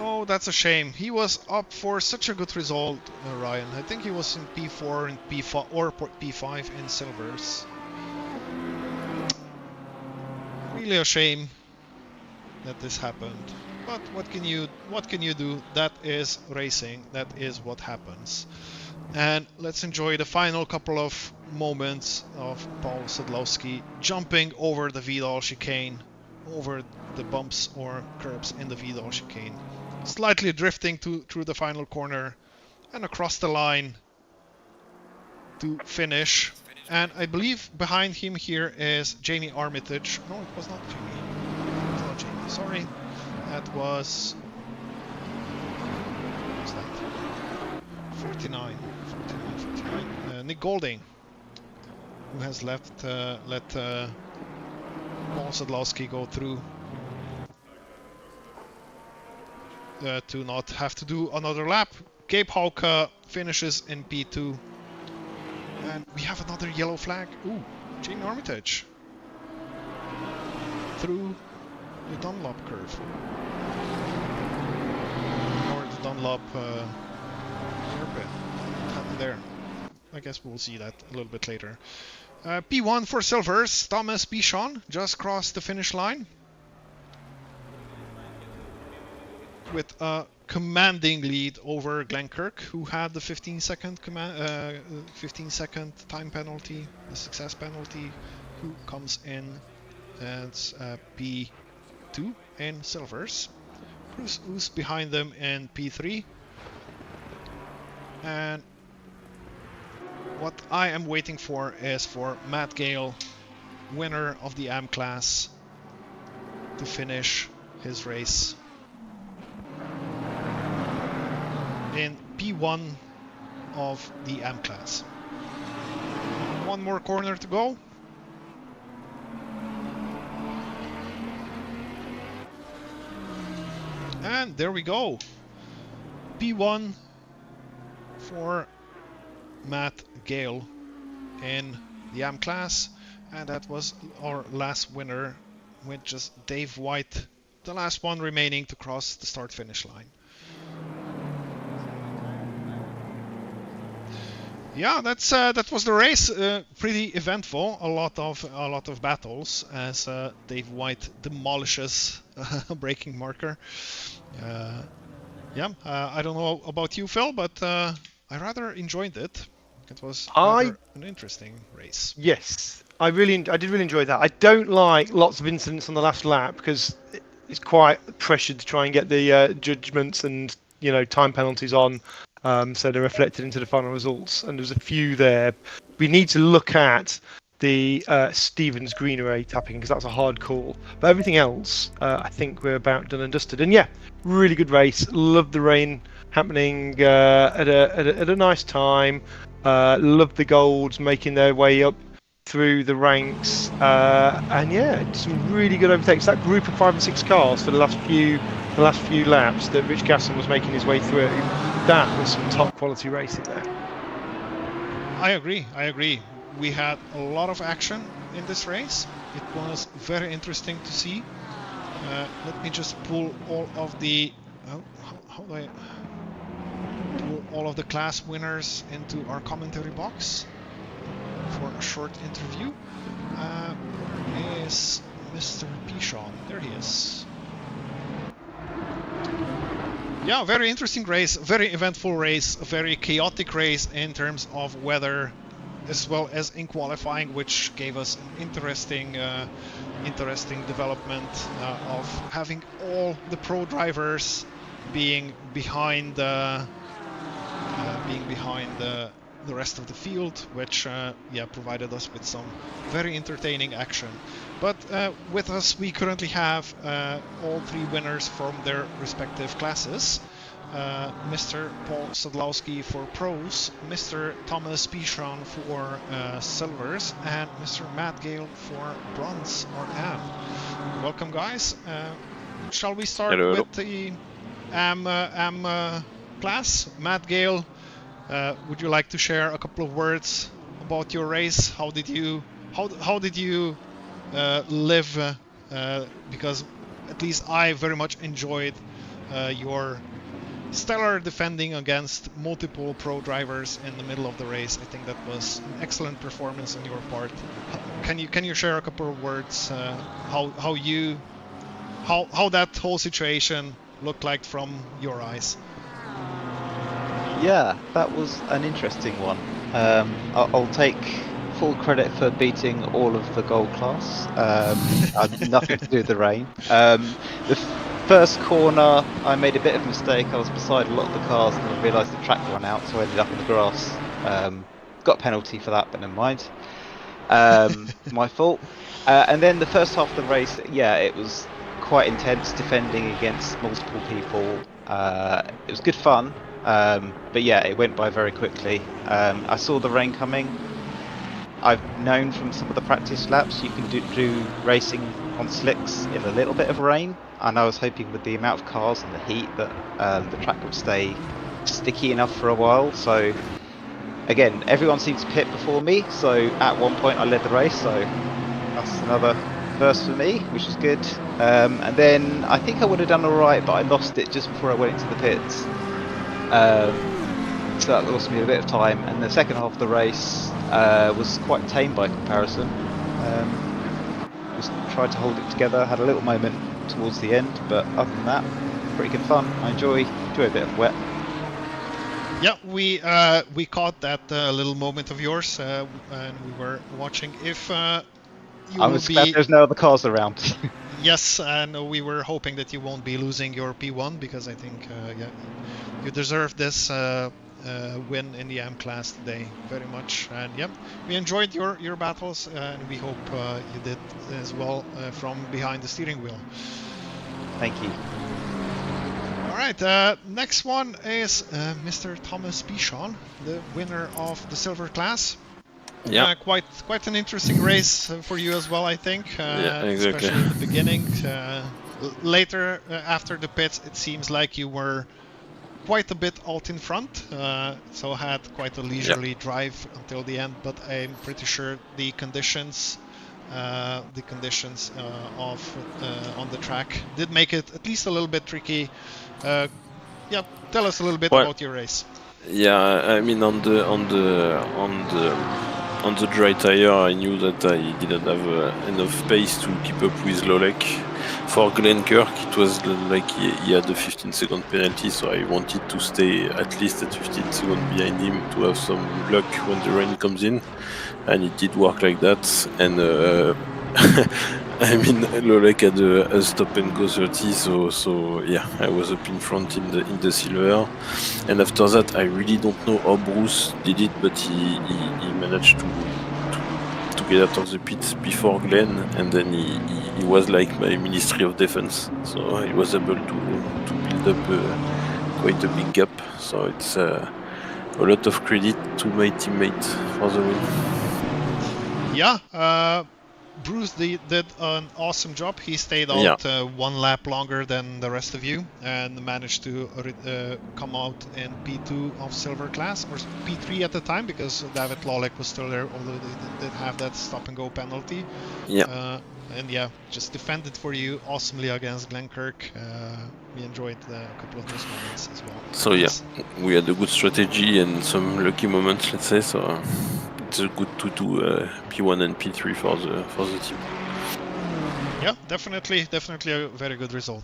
Oh, that's a shame. He was up for such a good result, Ryan. I think he was in P4 and P5 or P5 in silvers. Really a shame that this happened. But what can you do? That is racing. That is what happens. And let's enjoy the final couple of moments of Paul Sadlowski jumping over the Vidal chicane, over the bumps or curbs in the Vidal chicane, slightly drifting through the final corner and across the line to finish. And I believe behind him here is Jamie Armitage. No, it was not Jamie. It was not Jamie. Sorry. That was... what was that? 49. Nick Golding, who has let Paul Sadlowski go through to not have to do another lap. Gabe Hauke finishes in P2. And we have another yellow flag. Ooh, Jamie Armitage. Through the Dunlop curve. Or the Dunlop hairpin. What happened there? I guess we'll see that a little bit later. P1 for silvers. Thomas Bichon just crossed the finish line with a commanding lead over Glenkirk, who had the 15-second time penalty, the success penalty, who comes in as P2 in silvers. Bruce Oos behind them in P3. And what I am waiting for is for Matt Gale, winner of the AM class, to finish his race in P1 of the AM class. One more corner to go. And there we go. P1 for Matt Gale in the AM class. And that was our last winner, with just Dave White, the last one remaining to cross the start-finish line. Yeah, that was the race. Pretty eventful. A lot of battles as Dave White demolishes a braking marker. Yeah, I don't know about you, Phil, but I rather enjoyed it. It was rather an interesting race. Yes, I did really enjoy that. I don't like lots of incidents on the last lap because it's quite pressured to try and get the judgments and time penalties on, so they're reflected into the final results. And there's a few there. We need to look at the Stevens Greenaway tapping because that's a hard call. But everything else, I think we're about done and dusted. And yeah, really good race. Loved the rain happening at a nice time. Loved the golds making their way up through the ranks, and yeah, some really good overtakes. That group of 5 and 6 cars for the last few laps that Rich Gasson was making his way through, that was some top quality racing there. I agree. We had a lot of action in this race. It was very interesting to see. Let me just pull all of the all of the class winners into our commentary box for a short interview. Is Mr. Pichon? There he is. Yeah, very interesting race, very eventful race, a very chaotic race in terms of weather, as well as in qualifying, which gave us an interesting development of having all the pro drivers being behind the rest of the field, which provided us with some very entertaining action. But with us, we currently have all 3 winners from their respective classes. Mr. Paul Sadlowski for pros, Mr. Thomas Pichon for silvers, and Mr. Matt Gale for bronze or AM. Welcome, guys. Shall we start with the AM class? Matt Gale, would you like to share a couple of words about your race? How did you live? Because at least I very much enjoyed your stellar defending against multiple pro drivers in the middle of the race. I think that was an excellent performance on your part. Can you share a couple of words how that whole situation looked like from your eyes? Yeah, that was an interesting one. I'll take full credit for beating all of the gold class. Nothing to do with the rain. The first corner, I made a bit of a mistake. I was beside a lot of the cars and I realised the track ran out, so I ended up in the grass. Got a penalty for that, but never mind. My fault. And then the first half of the race, yeah, it was quite intense, defending against multiple people. It was good fun. But yeah, it went by very quickly. I saw the rain coming. I've known from some of the practice laps you can do racing on slicks in a little bit of rain, and I was hoping with the amount of cars and the heat that the track would stay sticky enough for a while. So again, everyone seemed to pit before me, so at one point I led the race, so that's another first for me, which is good. And then I think I would have done alright, but I lost it just before I went into the pits. So that lost me a bit of time, and the second half of the race was quite tame by comparison. Just tried to hold it together, had a little moment towards the end, but other than that, pretty good fun. I enjoy a bit of wet. Yeah, we caught that little moment of yours, and we were watching if you I was glad there's no other cars around. Yes, and we were hoping that you won't be losing your P1, because I think you deserve this win in the AM class today very much. And yeah, we enjoyed your battles, and we hope you did as well from behind the steering wheel. Thank you. All right, next one is Mr. Thomas Pichon, the winner of the silver class. Yeah, quite an interesting race for you as well, I think. Yeah, exactly. Especially in the beginning. Later, after the pits, it seems like you were quite a bit out in front, so had quite a leisurely drive until the end. But I'm pretty sure the conditions the conditions on the track did make it at least a little bit tricky. Yeah, tell us a little bit about your race. Yeah, I mean on the dry tire, I knew that I didn't have enough pace to keep up with Lovrec. For Glennkirk, it was like he had a 15-second penalty, so I wanted to stay at least at 15 seconds behind him to have some luck when the rain comes in, and it did work like that. And I mean, Lovrec had a stop and go 30, so yeah, I was up in front in the silver. And after that, I really don't know how Bruce did it, but he managed to get out of the pit before Glenn, and then he was like my Ministry of Defense, so he was able to build up quite a big gap. So it's a lot of credit to my teammate for the win. Yeah, Bruce did an awesome job. He stayed out one lap longer than the rest of you and managed to come out in P2 of silver class, or P3 at the time, because David Lovrec was still there, although they did have that stop and go penalty. Yeah. And yeah, just defended for you awesomely against Glennkirk. We enjoyed a couple of those moments as well. So yeah, we had a good strategy and some lucky moments, let's say. So it's good to do P1 and P3 for the team. Yeah, definitely a very good result.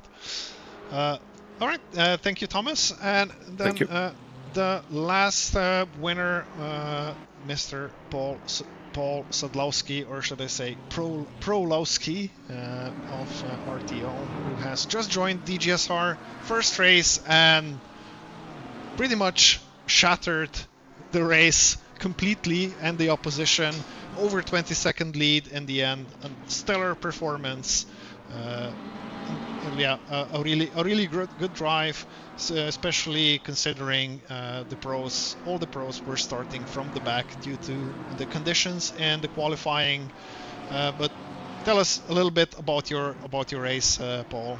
All right, thank you, Thomas. And then the last winner, Mr. Paul Sadlowski, or should I say Prolowski, of RTO, who has just joined DGSR, first race, and pretty much shattered the race completely and the opposition. Over 20-second lead in the end, a stellar performance. Yeah, a really good drive, especially considering all the pros were starting from the back due to the conditions and the qualifying. But tell us a little bit about your race, Paul.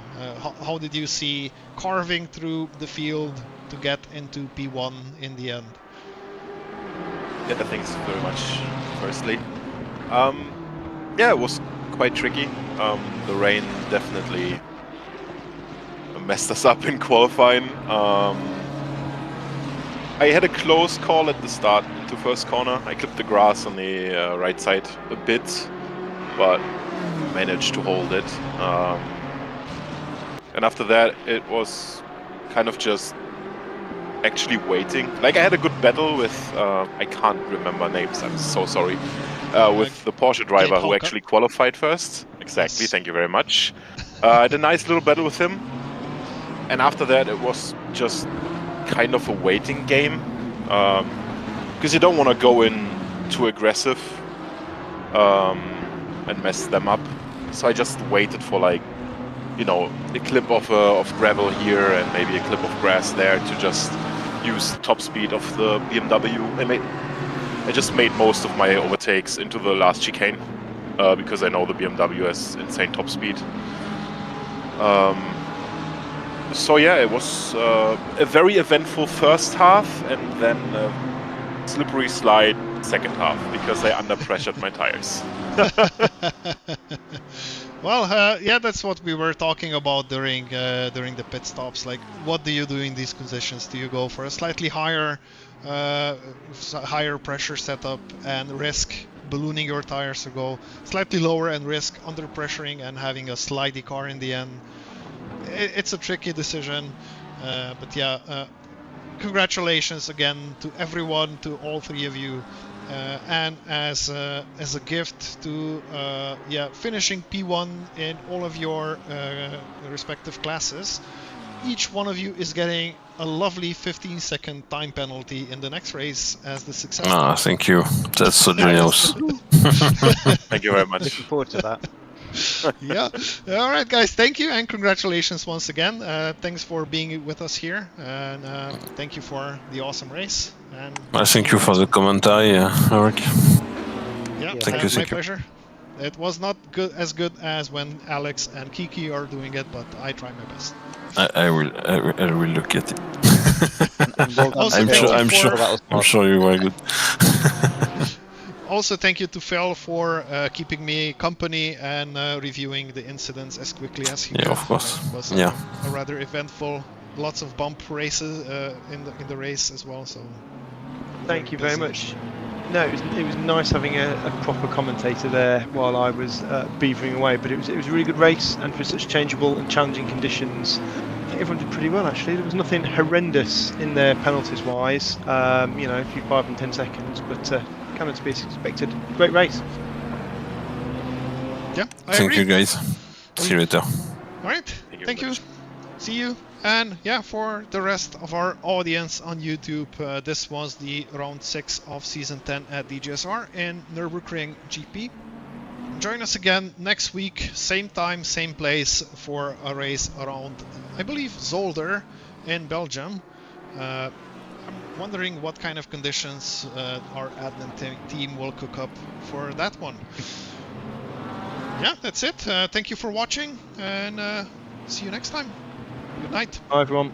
How did you see carving through the field to get into P1 in the end? Yeah, thanks very much, firstly. Yeah, it was quite tricky. The rain definitely messed us up in qualifying. I had a close call at the start into first corner. I clipped the grass on the right side a bit, but managed to hold it. And after that, it was kind of just actually waiting. Like, I had a good battle with, I can't remember names, I'm so sorry, with the Porsche driver who actually qualified first. Exactly, yes. Thank you very much. I had a nice little battle with him. And after that, it was just kind of a waiting game. Because you don't want to go in too aggressive and mess them up. So I just waited for, like, you know, a clip of gravel here and maybe a clip of grass there to just use top speed of the BMW. I just made most of my overtakes into the last chicane because I know the BMW has insane top speed. So yeah, it was a very eventful first half and then a slippery slide second half because I under-pressured my tires. Well, yeah, that's what we were talking about during the pit stops. Like, what do you do in these conditions? Do you go for a slightly higher pressure setup and risk ballooning your tires, or go slightly lower and risk under pressuring and having a slidey car in the end? It's a tricky decision, but yeah, congratulations again to everyone, to all three of you. And as a gift to finishing P1 in all of your respective classes, each one of you is getting a lovely 15-second time penalty in the next race as the success. Ah, thank you. That's so generous. Thank you very much. Looking forward to that. Yeah. All right, guys. Thank you and congratulations once again. Thanks for being with us here, and thank you for the awesome race. And I thank you for the commentary, Lovrec. Yeah, thank you. My pleasure. It was not as good as when Alex and Kiki are doing it, but I try my best. I will look at it. Also, I'm sure you were good. also thank you to Phil for keeping me company and reviewing the incidents as quickly as he could. Yeah, of course. It was Yeah. a rather eventful, lots of bump races in the race as well. So Thank you very much. No, it was nice having a proper commentator there while I was beavering away. But it was a really good race, and for such changeable and challenging conditions, I think everyone did pretty well actually. There was nothing horrendous in there penalties wise. You know, a few 5 and 10 seconds, but kind of to be expected. Great race. Yeah, I Thank agree. you, guys. See you later. All right, thank you. very much. See you. And yeah, for the rest of our audience on YouTube, this was the round 6 of season 10 at DGSR in Nurburgring GP. Join us again next week, same time, same place, for a race around, I believe, Zolder in Belgium. I'm wondering what kind of conditions our admin team will cook up for that one. Yeah, that's it. Thank you for watching, and see you next time. Good night. Bye everyone.